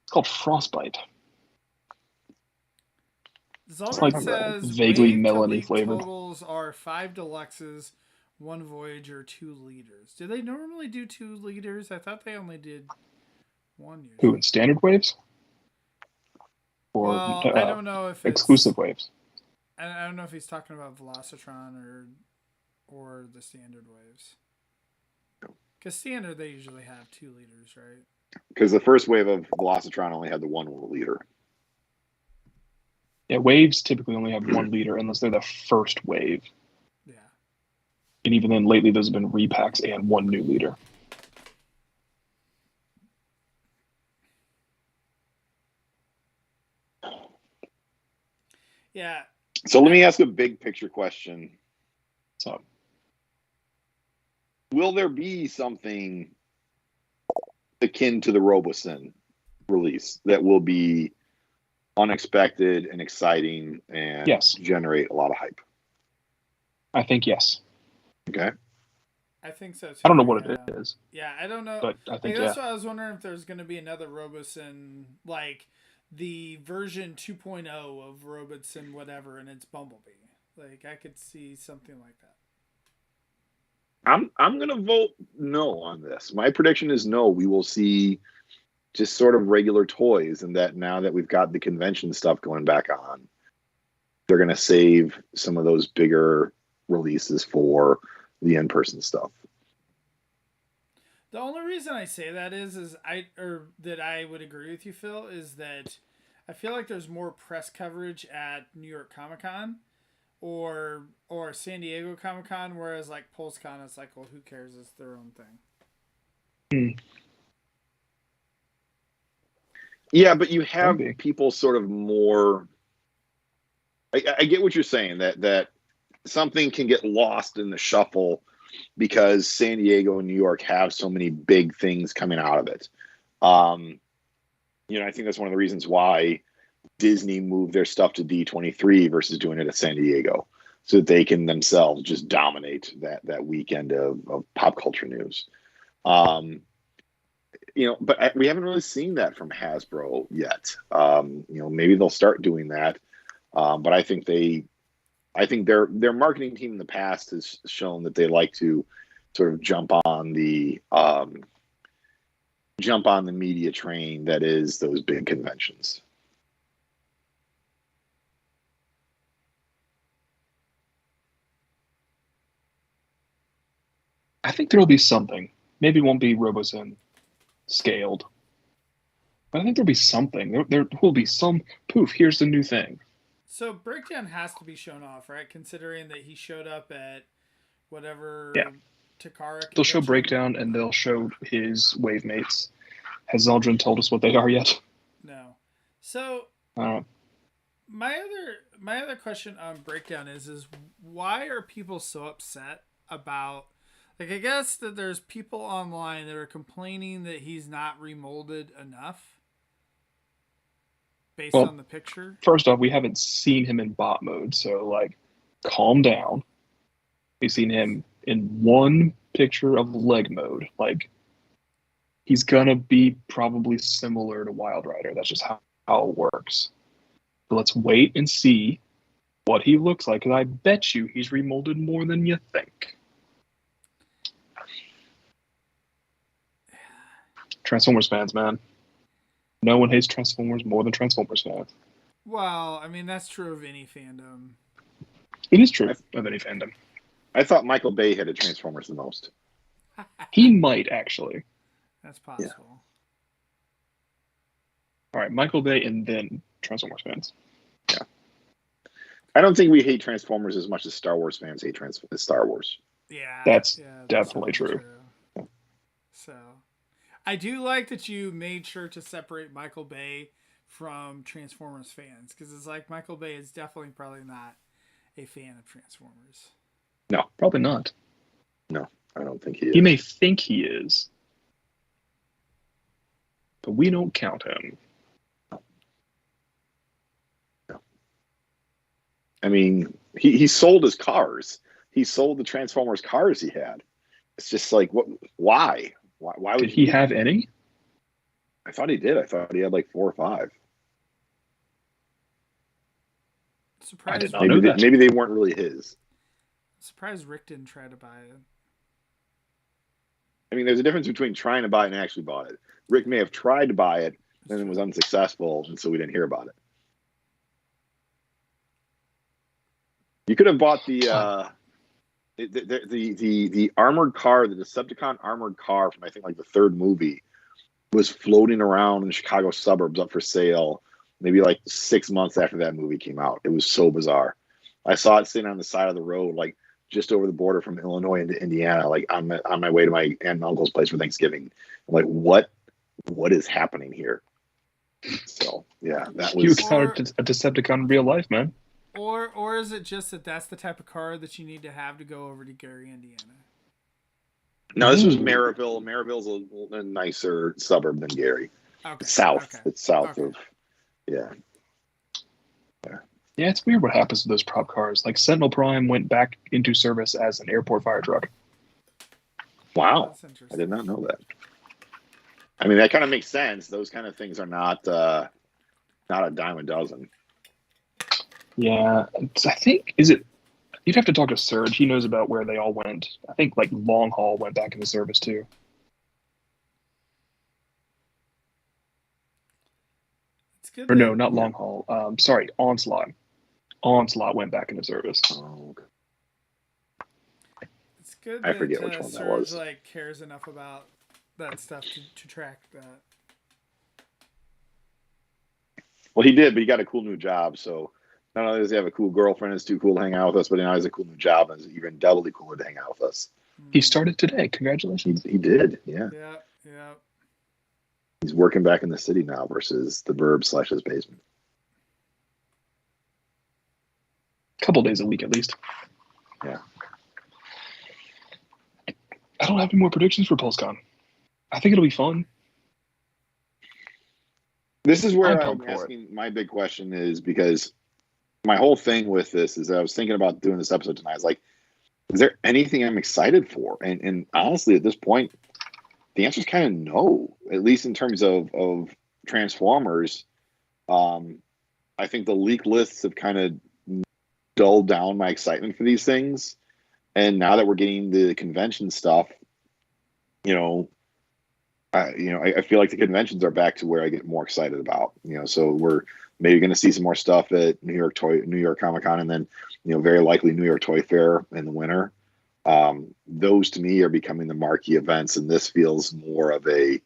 It's called Frostbite. Zolgar like says vaguely wave melony complete flavored. totals are 5 deluxes, 1 Voyager, 2 liters. Do they normally do 2 liters? I thought they only did 1 usually. Who, in standard waves? Or Well, I don't know if it's exclusive waves. I don't know if he's talking about Velocitron or the standard waves. Because standard, they usually have 2 liters, right? Because the first wave of Velocitron only had the 1 liter. Yeah, waves typically only have 1 liter unless they're the first wave. Yeah. And even then, lately, there's been repacks and 1 new liter. Yeah. So let me ask a big picture question. So, will there be something akin to the Robosen release that will be unexpected and exciting and yes, generate a lot of hype? I think yes. Okay. I think so too. I don't know what it is. Yeah, I don't know. But I think that's why I was wondering if there's going to be another Robosen, like the version 2.0 of Robosen whatever, and it's Bumblebee. Like I could see something like that. I'm going to vote no on this. My prediction is no. We will see just sort of regular toys, and that now that we've got the convention stuff going back on, they're going to save some of those bigger releases for the in-person stuff. The only reason I say that is that I would agree with you, Phil, is that I feel like there's more press coverage at New York ComicCon or San Diego Comic-Con, whereas like PulseCon, it's like, well, who cares? It's their own thing. Yeah, but you have people sort of more. I get what you're saying, that something can get lost in the shuffle because San Diego and New York have so many big things coming out of it. I think that's one of the reasons why Disney moved their stuff to D23 versus doing it at San Diego, so that they can themselves just dominate that weekend of pop culture news. But we haven't really seen that from Hasbro yet. Maybe they'll start doing that. But I think their marketing team in the past has shown that they like to sort of jump on the media train that is those big conventions. I think there will be something. Maybe it won't be Robosen scaled, but I think there'll be something. There will be some poof. Here's the new thing. So Breakdown has to be shown off, right? Considering that he showed up at whatever Takara. They'll show Breakdown and they'll show his wave mates. Has Zeldrin told us what they are yet? No. So my other question on Breakdown is why are people so upset about? Like, I guess that there's people online that are complaining that he's not remolded enough based on the picture. First off, we haven't seen him in bot mode, so, like, calm down. We've seen him in one picture of leg mode. Like, he's gonna be probably similar to Wild Rider. That's just how it works. But let's wait and see what he looks like, because I bet you he's remolded more than you think. Transformers fans, man. No one hates Transformers more than Transformers fans. Well, I mean, that's true of any fandom. It is true of any fandom. I thought Michael Bay hated Transformers the most. He might actually. That's possible. All right, Michael Bay and then Transformers fans. Yeah. I don't think we hate Transformers as much as Star Wars fans hate Star Wars. Yeah. That's definitely true. So, I do like that you made sure to separate Michael Bay from Transformers fans, because it's like Michael Bay is definitely probably not a fan of Transformers. No. Probably not. No, I don't think he is. He may think he is, but we don't count him. No. I mean, he sold his cars. He sold the Transformers cars he had. It's just like, what? Why? Why would Did he have any? I thought he did. I thought he had like 4 or 5. Surprised I did not know that. Maybe they weren't really his. Surprised Rick didn't try to buy it. I mean, there's a difference between trying to buy it and actually bought it. Rick may have tried to buy it, and it was unsuccessful, and so we didn't hear about it. You could have bought the armored car, the Decepticon armored car from I think like the 3rd movie, was floating around in the Chicago suburbs up for sale. Maybe like 6 months after that movie came out. It was so bizarre. I saw it sitting on the side of the road, like just over the border from Illinois into Indiana, like on my way to my aunt and uncle's place for Thanksgiving. I'm like, what is happening here? So yeah, that was. You encountered a Decepticon in real life, man. Or is it just that that's the type of car that you need to have to go over to Gary, Indiana? No, this was Maryville. Maryville's a nicer suburb than Gary. Okay. It's south. Okay. It's south Okay. of. Yeah. Yeah, it's weird what happens to those prop cars. Like Sentinel Prime went back into service as an airport fire truck. Wow. That's I interesting. did not know that. I mean, that kind of makes sense. Those kind of things are not a dime a dozen. Yeah, I think you'd have to talk to Serge. He knows about where they all went. I think like Long Haul went back into service too. It's good. Or no, not Long Haul. Sorry, Onslaught. Onslaught went back into service. Oh, okay. It's good. I forget which one that Serge, was. like cares enough about that stuff to track that. Well, he did, but he got a cool new job. So not only does he have a cool girlfriend, it's too cool to hang out with us, but now he has a cool new job, and it's even doubly cooler to hang out with us. He started today. Congratulations. He did, yeah. Yeah. He's working back in the city now versus the burbs / his basement. Couple days a week at least. Yeah. I don't have any more predictions for PulseCon. I think it'll be fun. This is where I'm I'm asking my big question is, because my whole thing with this is that I was thinking about doing this episode tonight. I was like, is there anything I'm excited for? And honestly, at this point, the answer is kind of no, at least in terms of Transformers. I think the leak lists have kind of dulled down my excitement for these things. And now that we're getting the convention stuff, I feel like the conventions are back to where I get more excited about, so we're maybe going to see some more stuff at New York ComicCon, and then, very likely New York Toy Fair in the winter. Those to me are becoming the marquee events. And this feels more of a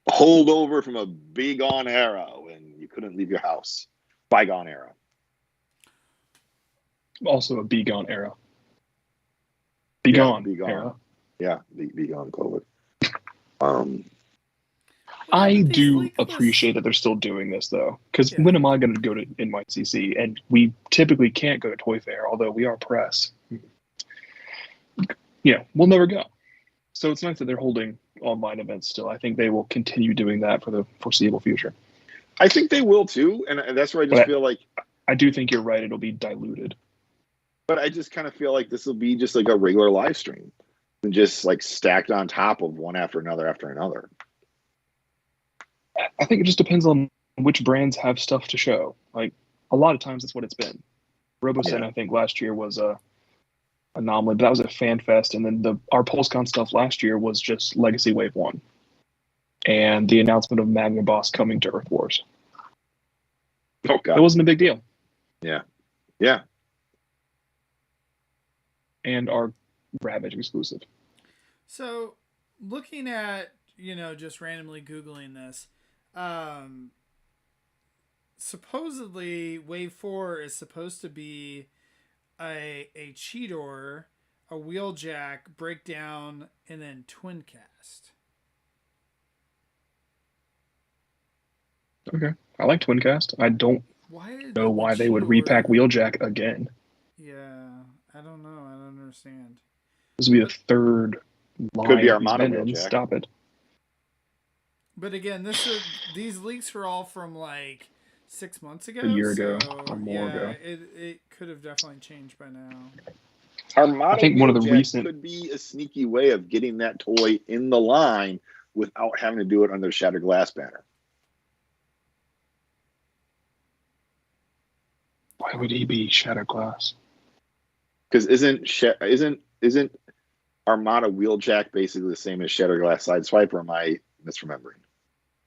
holdover from a bygone era when you couldn't leave your house. Bygone era. Also a Begone era. Begone era. Yeah, Begone COVID. I do appreciate that they're still doing this, though, because when am I going to go to NYCC? And we typically can't go to Toy Fair, although we are press. We'll never go. So it's nice that they're holding online events still. I think they will continue doing that for the foreseeable future. I think they will, too, and that's where I just feel like... I do think you're right. It'll be diluted. But I just kind of feel like this will be just like a regular live stream, and just like stacked on top of one after another after another. I think it just depends on which brands have stuff to show. Like, a lot of times that's what it's been. RoboSen, I think, last year was a anomaly, but that was a fan fest. And then our PulseCon stuff last year was just Legacy Wave 1. And the announcement of Magna Boss coming to Earth Wars. Oh, God. It wasn't a big deal. Yeah. and our Ravage exclusive. So, looking at, just randomly Googling this, supposedly Wave 4 is supposed to be a Cheetor, a Wheeljack, Breakdown, and then Twin Cast. Okay. I like Twin Cast. I don't know why they would repack Wheeljack again. Yeah, I don't know. I don't understand. This would be the third line. Could be Armada Wheeljack. Stop it. But again, these leaks were all from like 6 months ago. A year ago or more ago. It could have definitely changed by now. Armada I think one of the recent could be a sneaky way of getting that toy in the line without having to do it under the Shattered Glass banner. Why would he be Shattered Glass? Because isn't Armada Wheeljack basically the same as Shattered Glass Sideswipe, or am I misremembering?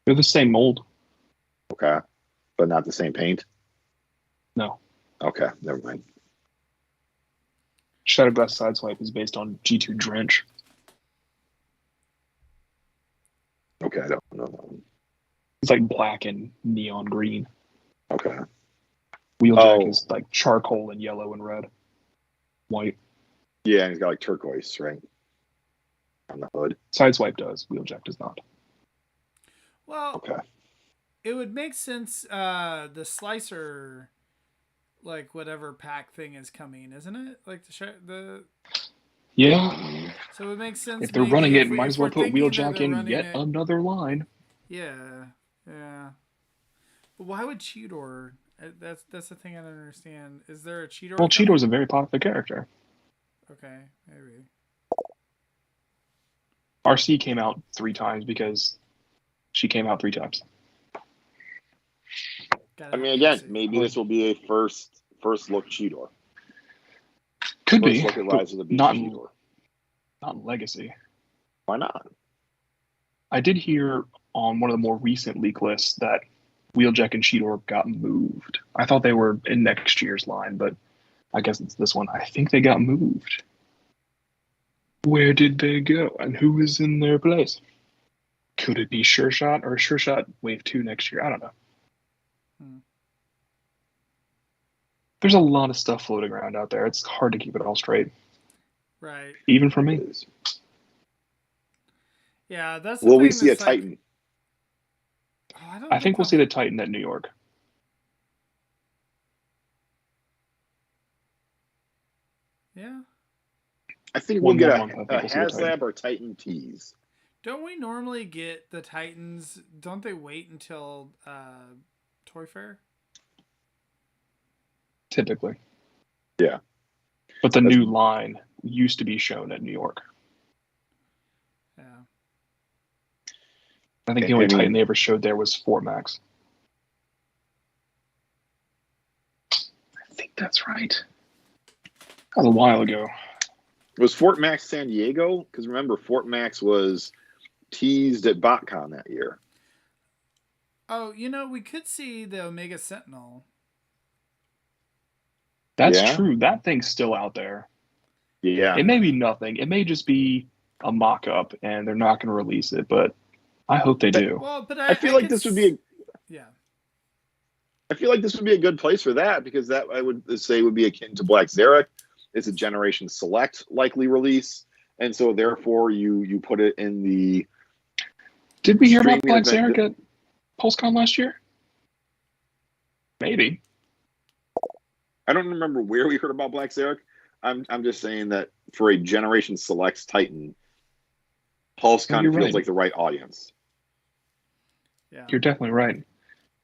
They're the same mold. Okay. But not the same paint? No. Okay, never mind. Shattered Glass Sideswipe is based on G2 Drench. Okay, I don't know that one. It's like black and neon green. Okay. Wheeljack is like charcoal and yellow and red. White. Yeah, and he's got like turquoise, right? On the hood. Sideswipe does. Wheeljack does not. Well, okay. It would make sense. The Slicer, like whatever pack thing is coming, isn't it? Like the. Yeah. So it would make sense. If they're running it, might as well put Wheeljack in yet another line. Yeah, yeah. But why would Cheetor? That's the thing I don't understand. Is there a Cheetor? Well, Cheetor's a very popular character. Okay, maybe. RC came out 3 times because she came out 3 times. I mean, again, maybe this will be a first look Cheetor. Could first be, look at Rise of the Beast not Cheetor. Not in Legacy. Why not? I did hear on one of the more recent leak lists that Wheeljack and Cheetor got moved. I thought they were in next year's line, but I guess it's this one. I think they got moved. Where did they go? And who is in their place? Could it be Sure Shot or Sure Shot Wave 2 next year? I don't know. There's a lot of stuff floating around out there. It's hard to keep it all straight. Right. Even for me. Yeah, that's. Will we see a Titan? I think we'll see the Titan at New York. Yeah. I think we'll get a Haslab or Titan tease. Don't we normally get the Titans? Don't they wait until Toy Fair? Typically. Yeah. But the new line used to be shown at New York. Yeah. I think the only Titan they ever showed there was Fort Max. I think that's right. That was a while ago. Was Fort Max San Diego? Because remember, Fort Max was teased at BotCon that year. Oh, we could see the Omega Sentinel. That's true. That thing's still out there. Yeah. It may be nothing. It may just be a mock-up, and they're not going to release it, but I hope they do. Well, but I feel like this would be I feel like this would be a good place for that, because that I would say would be akin to Black Xeric. It's a Generation Select likely release, and so therefore you put it in the. Did we hear about Black Xeric at PulseCon last year? Maybe. I don't remember where we heard about Black Xeric. I'm just saying that for a Generation Selects Titan, PulseCon feels like the right audience. Yeah, you're definitely right.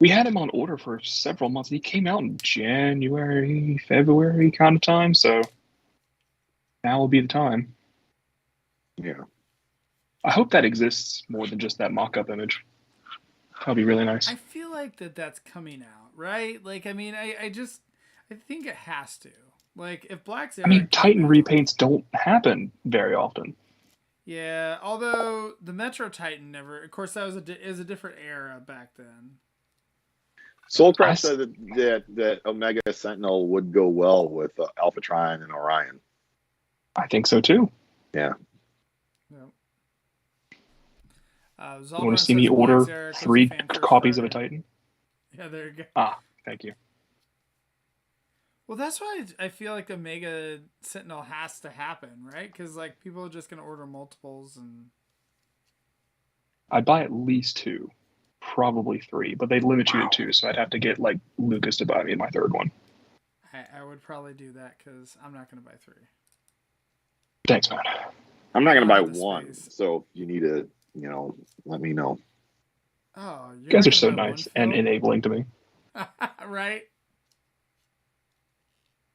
We had him on order for several months. He came out in January, February kind of time, so now will be the time. Yeah. I hope that exists more than just that mock-up image. That'll be really nice. I feel like that's coming out, right? Like, I mean, I think it has to. Like, if Black Xeric... I mean, Titan repaints don't happen very often. Yeah, although the Metro Titan never... Of course, that was a different era back then. Soulcraft said that Omega Sentinel would go well with Alpha Trion and Orion. I think so too. Yeah. You want to see me order 3 copies of a Titan? Yeah, there you go. Ah, thank you. Well, that's why I feel like a Mega Sentinel has to happen, right? Because like people are just gonna order multiples, and I'd buy at least 2, probably 3, but they limit you to 2, so I'd have to get like Lucas to buy me my 3rd one. I would probably do that because I'm not gonna buy 3. Thanks, man. I'm not gonna buy 1, so you need to, let me know. Oh, you guys are so nice and enabling to me. Right?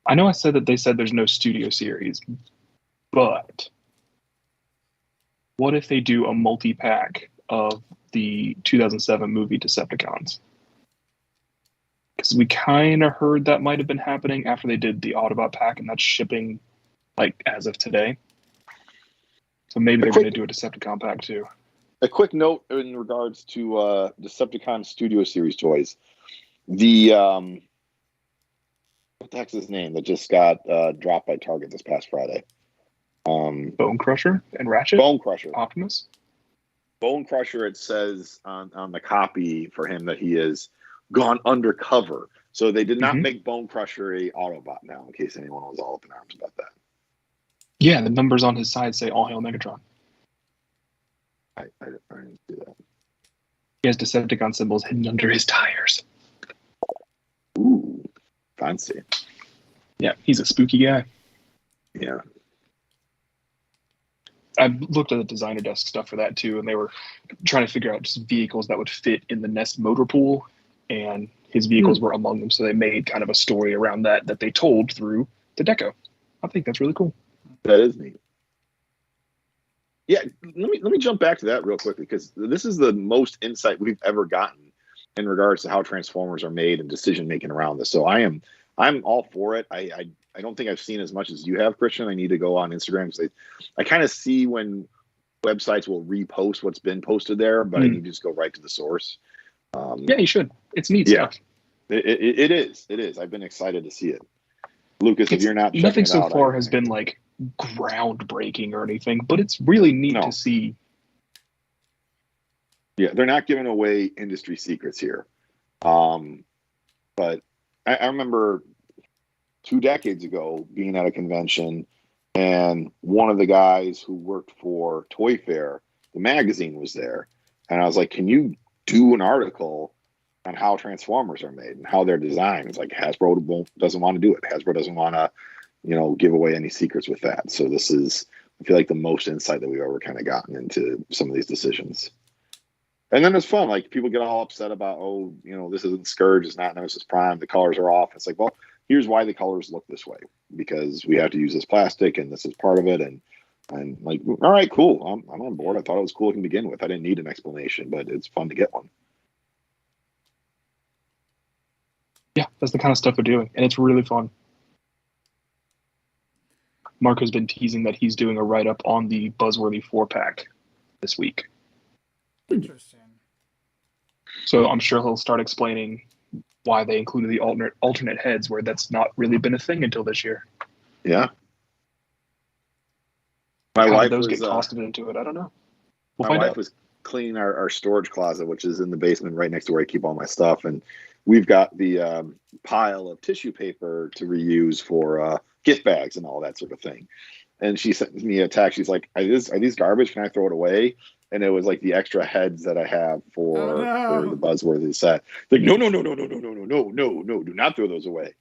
I know I said that they said there's no studio series, but what if they do a multi-pack of the 2007 movie Decepticons? Because we kind of heard that might have been happening after they did the Autobot pack, and that's shipping like as of today. So maybe they're going to do a Decepticon pack too. A quick note in regards to Decepticon Studio Series toys. The what the heck's his name that just got dropped by Target this past Friday? Bone Crusher and Ratchet? Bone Crusher. Optimus? Bone Crusher, it says on the copy for him that he has gone undercover. So they did not make Bone Crusher a Autobot now, in case anyone was all up in arms about that. Yeah, the numbers on his side say All Hail Megatron. I didn't do that. He has Decepticon symbols hidden under his tires. Ooh, fancy. Yeah, he's a spooky guy. Yeah. I looked at the designer desk stuff for that too, and they were trying to figure out just vehicles that would fit in the Nest motor pool, and his vehicles were among them. So they made kind of a story around that they told through the deco. I think that's really cool. That is neat. Yeah, let me jump back to that real quickly, because this is the most insight we've ever gotten in regards to how Transformers are made and decision making around this. So I'm all for it. I don't think I've seen as much as you have, Christian. I need to go on Instagram because I kind of see when websites will repost what's been posted there, but I need to just go right to the source. Yeah, you should. It's neat stuff. It is. I've been excited to see it. Lucas, if you're not checking nothing it so out, far has been like groundbreaking or anything, but it's really neat to see. Yeah, they're not giving away industry secrets here. But I remember 2 decades ago being at a convention, and one of the guys who worked for Toy Fair, the magazine, was there. And I was like, can you do an article on how Transformers are made and how they're designed? It's like Hasbro doesn't want to do it. Hasbro doesn't want to, give away any secrets with that. So this is, I feel like, the most insight that we've ever kind of gotten into some of these decisions. And then it's fun. Like, people get all upset about, this isn't Scourge, it's not Nemesis Prime, the colors are off. It's like, well, here's why the colors look this way, because we have to use this plastic and this is part of it. And like, all right, cool. I'm on board. I thought it was cool to begin with. I didn't need an explanation, but it's fun to get one. Yeah, that's the kind of stuff they're doing, and it's really fun. Mark has been teasing that he's doing a write-up on the Buzzworthy 4-pack this week. Interesting. So I'm sure he'll start explaining why they included the alternate heads, where that's not really been a thing until this year. Yeah. My wife those get costed into it. I don't know. My wife was cleaning our storage closet, which is in the basement right next to where I keep all my stuff, and we've got the pile of tissue paper to reuse for gift bags and all that sort of thing. And she sent me a text. She's like, are these garbage? Can I throw it away? And it was like the extra heads that I have for the Buzzworthy set. Like, no, do not throw those away.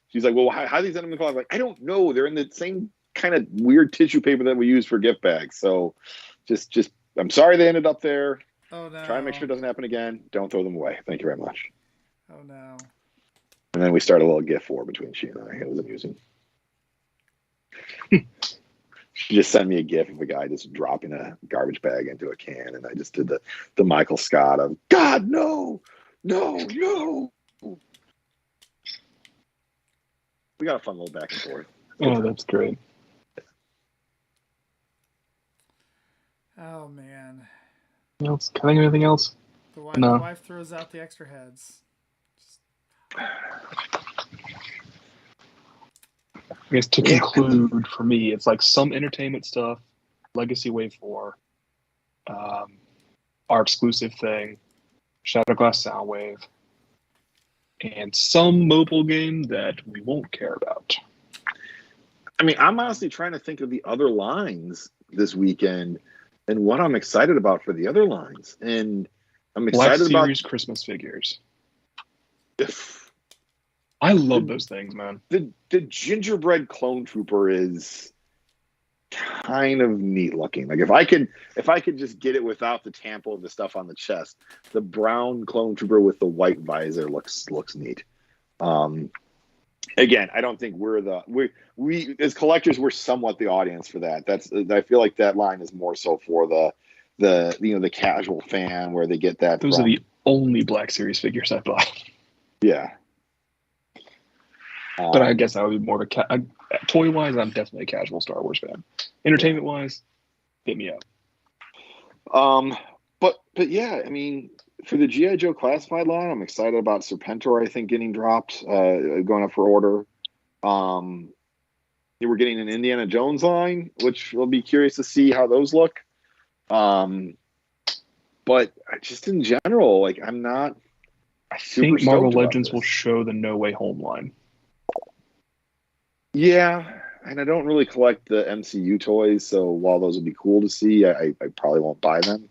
She's like, well, how do these end up in the closet? I'm like, I don't know. They're in the same kind of weird tissue paper that we use for gift bags. So just I'm sorry they ended up there. Oh, no. Try and make sure it doesn't happen again. Don't throw them away. Thank you very much. Oh, no. And then we started a little gift war between she and I. It was amusing. She just sent me a gif of a guy just dropping a garbage bag into a can, and I just did the Michael Scott of, God, no. We got a fun little back and forth. Oh, that's great. Oh, man. Can I think of anything else? The wife throws out the extra heads. I guess to conclude, for me, it's like some entertainment stuff, Legacy Wave 4, our exclusive thing, Shatterglass Soundwave, and some mobile game that we won't care about. I mean, I'm honestly trying to think of the other lines this weekend and what I'm excited about for the other lines. And I'm excited Black Series about Christmas figures. I love those things, man. The gingerbread clone trooper is kind of neat looking. Like if I could just get it without the tampo of the stuff on the chest, the brown clone trooper with the white visor looks neat. Again, I don't think we as collectors, we're somewhat the audience for that. I feel like that line is more so for the casual fan where they get that. Those are the only Black Series figures I buy. Yeah. But I guess I would be more of a toy wise. I'm definitely a casual Star Wars fan. Entertainment wise, hit me up. But yeah, I mean, for the G.I. Joe classified line, I'm excited about Serpentor. I think getting dropped, going up for order. We're getting an Indiana Jones line, which we'll be curious to see how those look. But just in general, like I'm not. I think Marvel Legends will show the No Way Home line. Yeah, and I don't really collect the MCU toys, so while those would be cool to see, I probably won't buy them.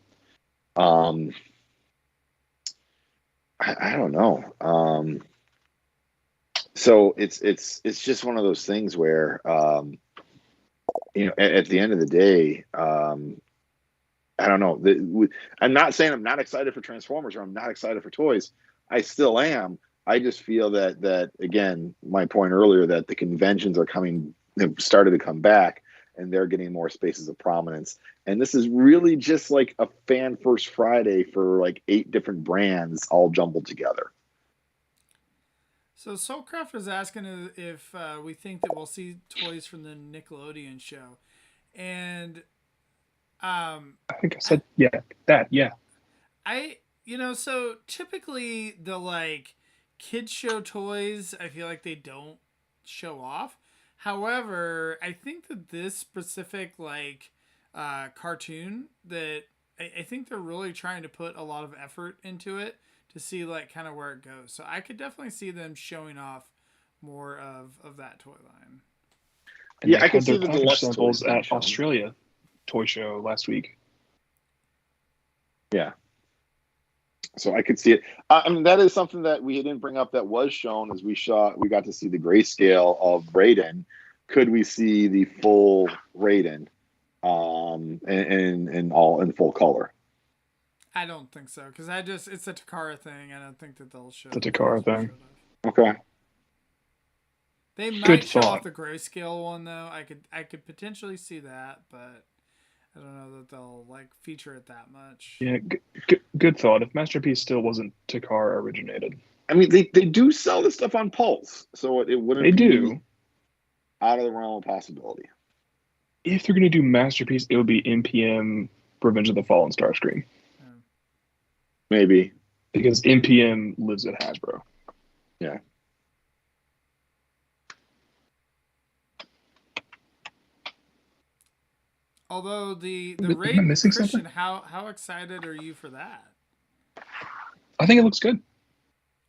I don't know. So it's just one of those things where at the end of the day, I don't know. I'm not saying I'm not excited for Transformers or I'm not excited for toys. I still am. I just feel that again, my point earlier, that the conventions are have started to come back and they're getting more spaces of prominence. And this is really just like a fan first Friday for like 8 different brands all jumbled together. So Soulcraft was asking if we think that we'll see toys from the Nickelodeon show. And I think I said, yeah. So typically the like kids show toys, I feel like they don't show off. However, I think that this specific like cartoon, that I think they're really trying to put a lot of effort into it to see like kind of where it goes. So I could definitely see them showing off more of that toy line. And yeah, I could see the deluxe samples at Australia toy show last week. Yeah. So I could see it. I mean, that is something that we didn't bring up that was shown as we got to see the grayscale of Raiden. Could we see the full Raiden in full color? I don't think so, because it's a Takara thing. I don't think that they'll show the Takara thing. Okay. They might show off the grayscale one though. I could potentially see that, but I don't know that they'll like feature it that much. Yeah, good thought. If Masterpiece still wasn't Takara originated, I mean, they do sell this stuff on Pulse, so it wouldn't be out of the realm of possibility. If they're going to do Masterpiece, it would be NPM Revenge of the Fallen Starscream. Yeah. Maybe. Because NPM lives at Hasbro. Yeah. Although the Raiden Christian, how excited are you for that? I think it looks good.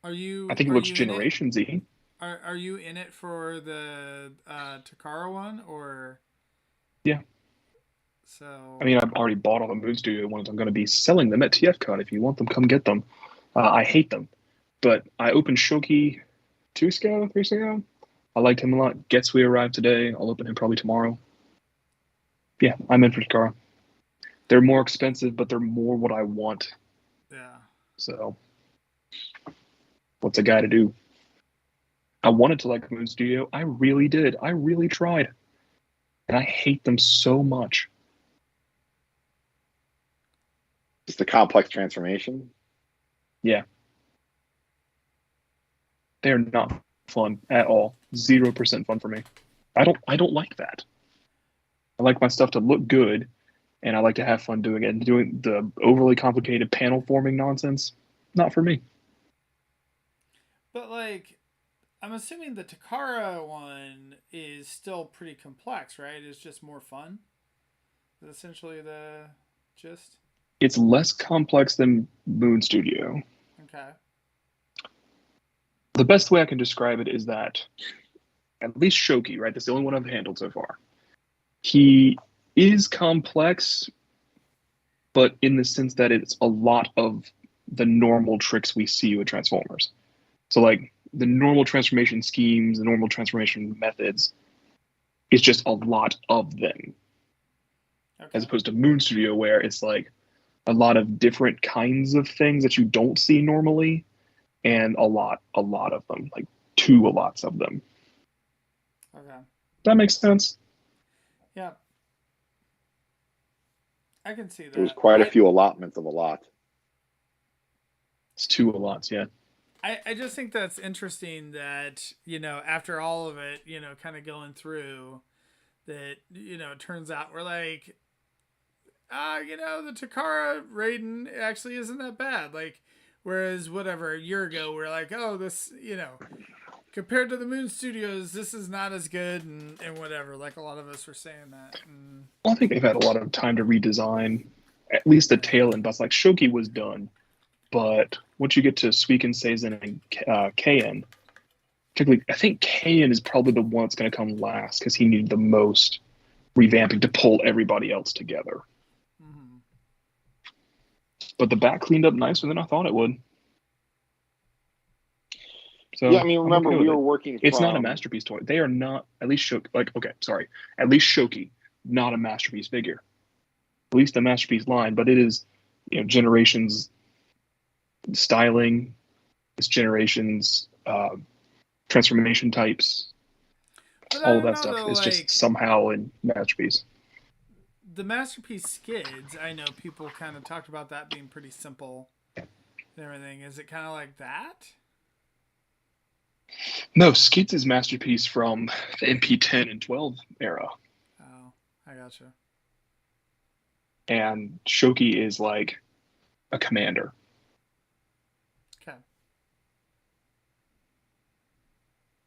I think it looks Generations-y. Are you in it for the Takara one or? Yeah. So. I mean, I've already bought all the Moon Studio ones. I'm going to be selling them at TFCon. If you want them, come get them. I hate them, but I opened Shoki 3 weeks ago. I liked him a lot. Getsui arrived today. I'll open him probably tomorrow. Yeah, I'm in for Takara. They're more expensive, but they're more what I want. Yeah. So, what's a guy to do? I wanted to like Moon Studio. I really did. I really tried. And I hate them so much. Just a complex transformation? Yeah. They're not fun at all. 0% fun for me. I don't like that. I like my stuff to look good, and I like to have fun doing it. And doing the overly complicated panel forming nonsense, not for me. But like, I'm assuming the Takara one is still pretty complex, right? It's just more fun. Is essentially the gist. It's less complex than Moon Studio. Okay. The best way I can describe it is that at least Shoki, right? That's the only one I've handled so far. He is complex, but in the sense that it's a lot of the normal tricks we see with Transformers. So like the normal transformation schemes, the normal transformation methods, it's just a lot of them. Okay. As opposed to Moon Studio, where it's like a lot of different kinds of things that you don't see normally, and a lot of them, like two lots of them. Okay. That makes sense. Yeah. I can see that. There's quite a few allotments of a lot. It's two lots, yeah. I just think that's interesting that, you know, after all of it, you know, kind of going through that, you know, it turns out we're like, you know, the Takara Raiden actually isn't that bad. Like, whereas whatever, a year ago, we're like, oh, this, you know, compared to the Moon Studios, this is not as good and whatever. Like a lot of us were saying that. And... Well, I think they've had a lot of time to redesign at least the tail end bus. Like Shoki was done, but once you get to Suiken, Seizen, and Kaien, particularly, I think Kaien is probably the one that's going to come last because he needed the most revamping to pull everybody else together. Mm-hmm. But the back cleaned up nicer than I thought it would. So yeah, I mean, remember we were working. It's not a masterpiece toy. They are not. At least Shoki. At least Shoki, not a masterpiece figure. At least a masterpiece line, but it is, you know, Generations styling. It's Generations transformation types. All of that stuff is just somehow in masterpiece. The masterpiece skids, I know people kind of talked about that being pretty simple and everything. Is it kind of like that? No, Skids is masterpiece from the MP10 and 12 era. Oh, I gotcha. And Shoki is like a commander. Okay.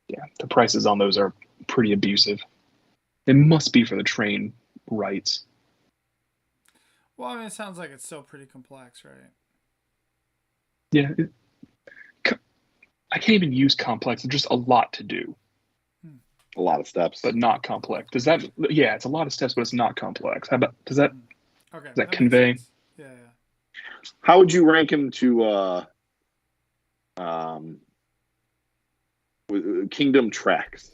Yeah, the prices on those are pretty abusive. It must be for the train rights. Well, I mean, it sounds like it's still pretty complex, right? Yeah. I can't even use complex. It's just a lot to do. A lot of steps. But not complex. Does that... Yeah, it's a lot of steps, but it's not complex. How about... Does that... Okay. Does that convey? Yeah. How would you rank him to Kingdom Tracks?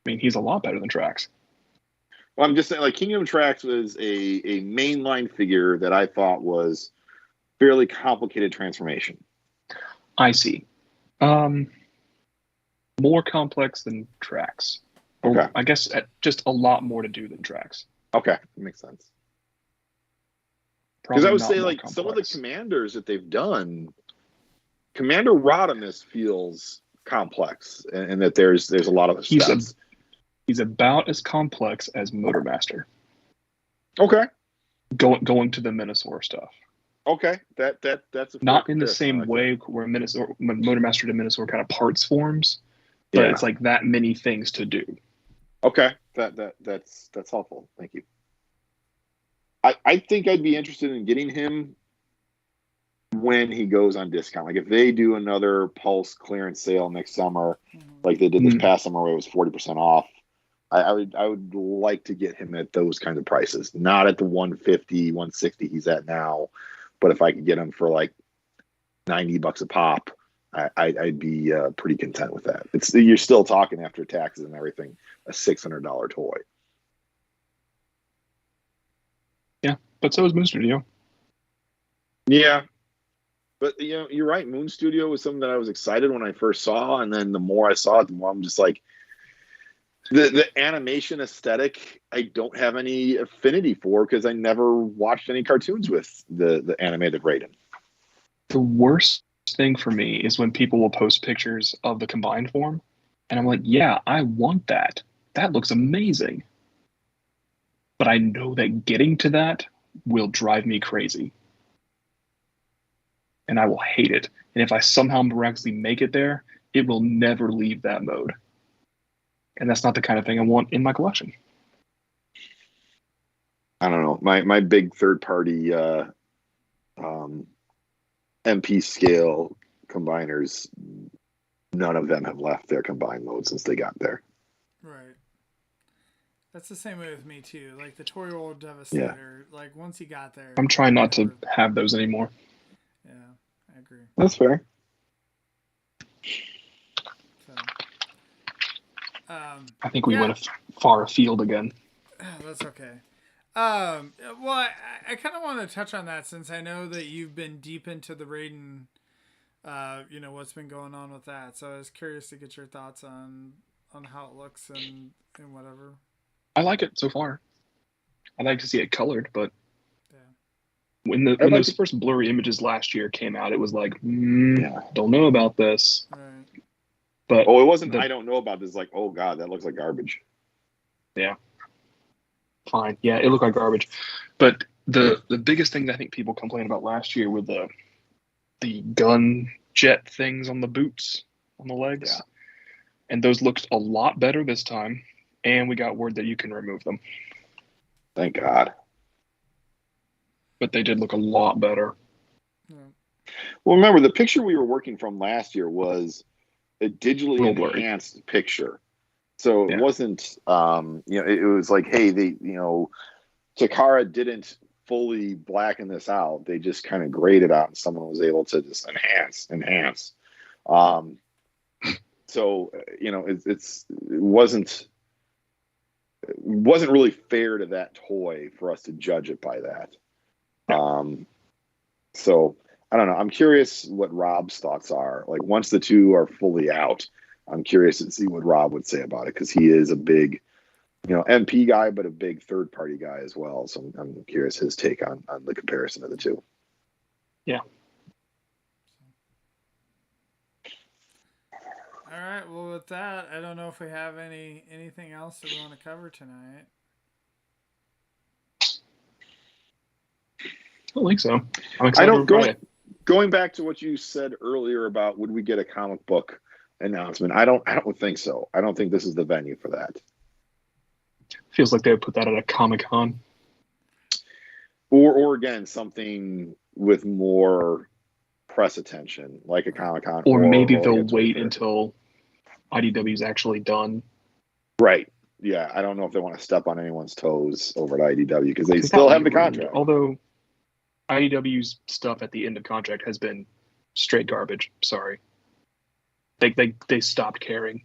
I mean, he's a lot better than Tracks. Well, I'm just saying, like, Kingdom Tracks was a mainline figure that I thought was fairly complicated transformation. I see. More complex than Tracks. Okay. Or I guess just a lot more to do than Tracks. Okay, that makes sense. Because I would say, like, some of the commanders that they've done, Commander Rodimus feels complex, and that there's a lot of steps. He's about as complex as Motormaster. Okay. Going to the Minosaur stuff. Okay, that's a not in the same way where Motormaster to Minosaur kind of parts forms, but it's like that many things to do. Okay, that's helpful. Thank you. I think I'd be interested in getting him when he goes on discount. Like if they do another Pulse clearance sale next summer, like they did this past summer where it was 40% off. I would like to get him at those kinds of prices, not at the 150, 160 he's at now. But if I could get him for like $90 a pop, I'd be pretty content with that. You're still talking after taxes and everything, a $600 toy. Yeah, but so is Moon Studio. Yeah, but you know, you're right. Moon Studio was something that I was excited when I first saw, and then the more I saw it, the more I'm just like, the animation aesthetic, I don't have any affinity for because I never watched any cartoons with the animated Raiden. The worst thing for me is when people will post pictures of the combined form, and I'm like, yeah, I want that. That looks amazing. But I know that getting to that will drive me crazy. and I will hate it. And if I somehow miraculously make it there, it will never leave that mode. And that's not the kind of thing I want in my collection. I don't know. My big third party MP scale combiners, none of them have left their combined mode since they got there. Right. That's the same way with me too. Like the Toy World Devastator, like once he got there, I'm trying not to have those anymore. Yeah, I agree. That's fair. So, I think we went far afield again. That's okay. Well, I kind of want to touch on that since I know that you've been deep into the Raiden, what's been going on with that. So I was curious to get your thoughts on how it looks and whatever. I like it so far. I'd like to see it colored, but when those first blurry images last year came out, it was like, don't know about this. Right. But it wasn't. I don't know about this. Like, oh god, that looks like garbage. Yeah. Fine. Yeah, it looked like garbage. But the biggest thing that I think people complained about last year were the gun jet things on the boots on the legs. Yeah. And those looked a lot better this time. And we got word that you can remove them. Thank God. But they did look a lot better. Yeah. Well, remember, the picture we were working from last year was a digitally enhanced picture. So it wasn't, it was like, hey, Takara didn't fully blacken this out. They just kind of grayed it out and someone was able to just enhance. So, it wasn't really fair to that toy for us to judge it by that. So I don't know. I'm curious what Rob's thoughts are. Like once the two are fully out, I'm curious to see what Rob would say about it because he is a big, MP guy, but a big third party guy as well. So I'm curious his take on the comparison of the two. Yeah. All right. Well, with that, I don't know if we have anything else that we want to cover tonight. I don't think so. I'm excited. Going back to what you said earlier about would we get a comic book announcement? I don't think so. I don't think this is the venue for that. Feels like they would put that at a Comic-Con. Or again, something with more press attention, like a Comic-Con. Or maybe they'll wait until IDW's actually done. Right. Yeah, I don't know if they want to step on anyone's toes over at IDW because they still have the contract. Although IDW's stuff at the end of contract has been straight garbage. Sorry. They stopped caring.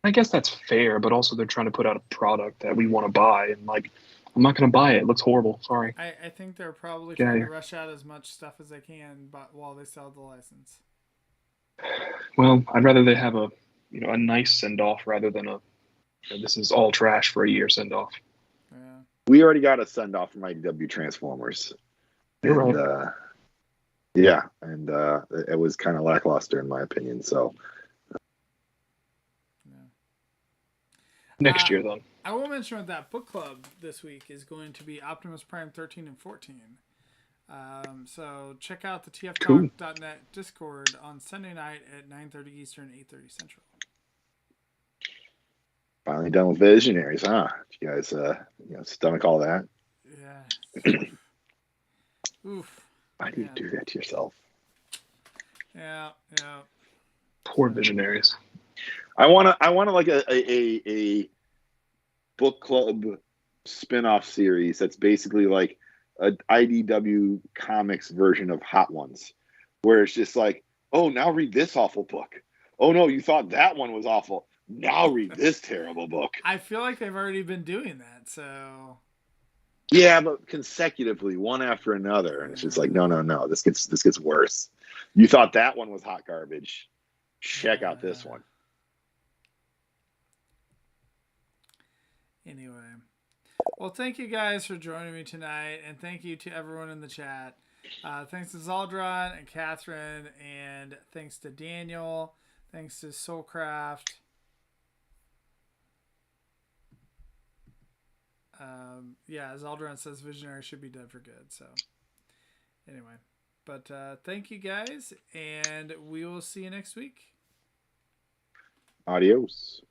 I guess that's fair, but also they're trying to put out a product that we want to buy, and I'm not going to buy it. It looks horrible. Sorry. I think they're probably trying to rush out as much stuff as they can, but while they sell the license. Well, I'd rather they have a nice send off rather than this is all trash for a year send off. Yeah. We already got a send off from IDW Transformers. You're right. And it was kind of lackluster in my opinion. So next year, then. I will mention that book club this week is going to be Optimus Prime 13 and 14. So check out the tftalk.net Discord on Sunday night at 9:30 Eastern, 8:30 Central. Finally done with Visionaries, huh? You guys, stomach all that? Yeah. Oof. Why do you do that to yourself? Yeah. Poor Visionaries. I want like a book club spin-off series that's basically like an IDW Comics version of Hot Ones, where it's just like, oh, now read this awful book. Oh no, you thought that one was awful. Now read this terrible book. I feel like they've already been doing that, so. Yeah, but consecutively, one after another, and it's just like, no, this gets worse. You thought that one was hot garbage. Check out this one. Anyway, well, thank you guys for joining me tonight, and thank you to everyone in the chat. Thanks to Zaldron and Catherine, and thanks to Daniel. Thanks to Soulcraft. Zaldron says Visionary should be dead for good. So, anyway, But thank you guys, and we will see you next week. Adios.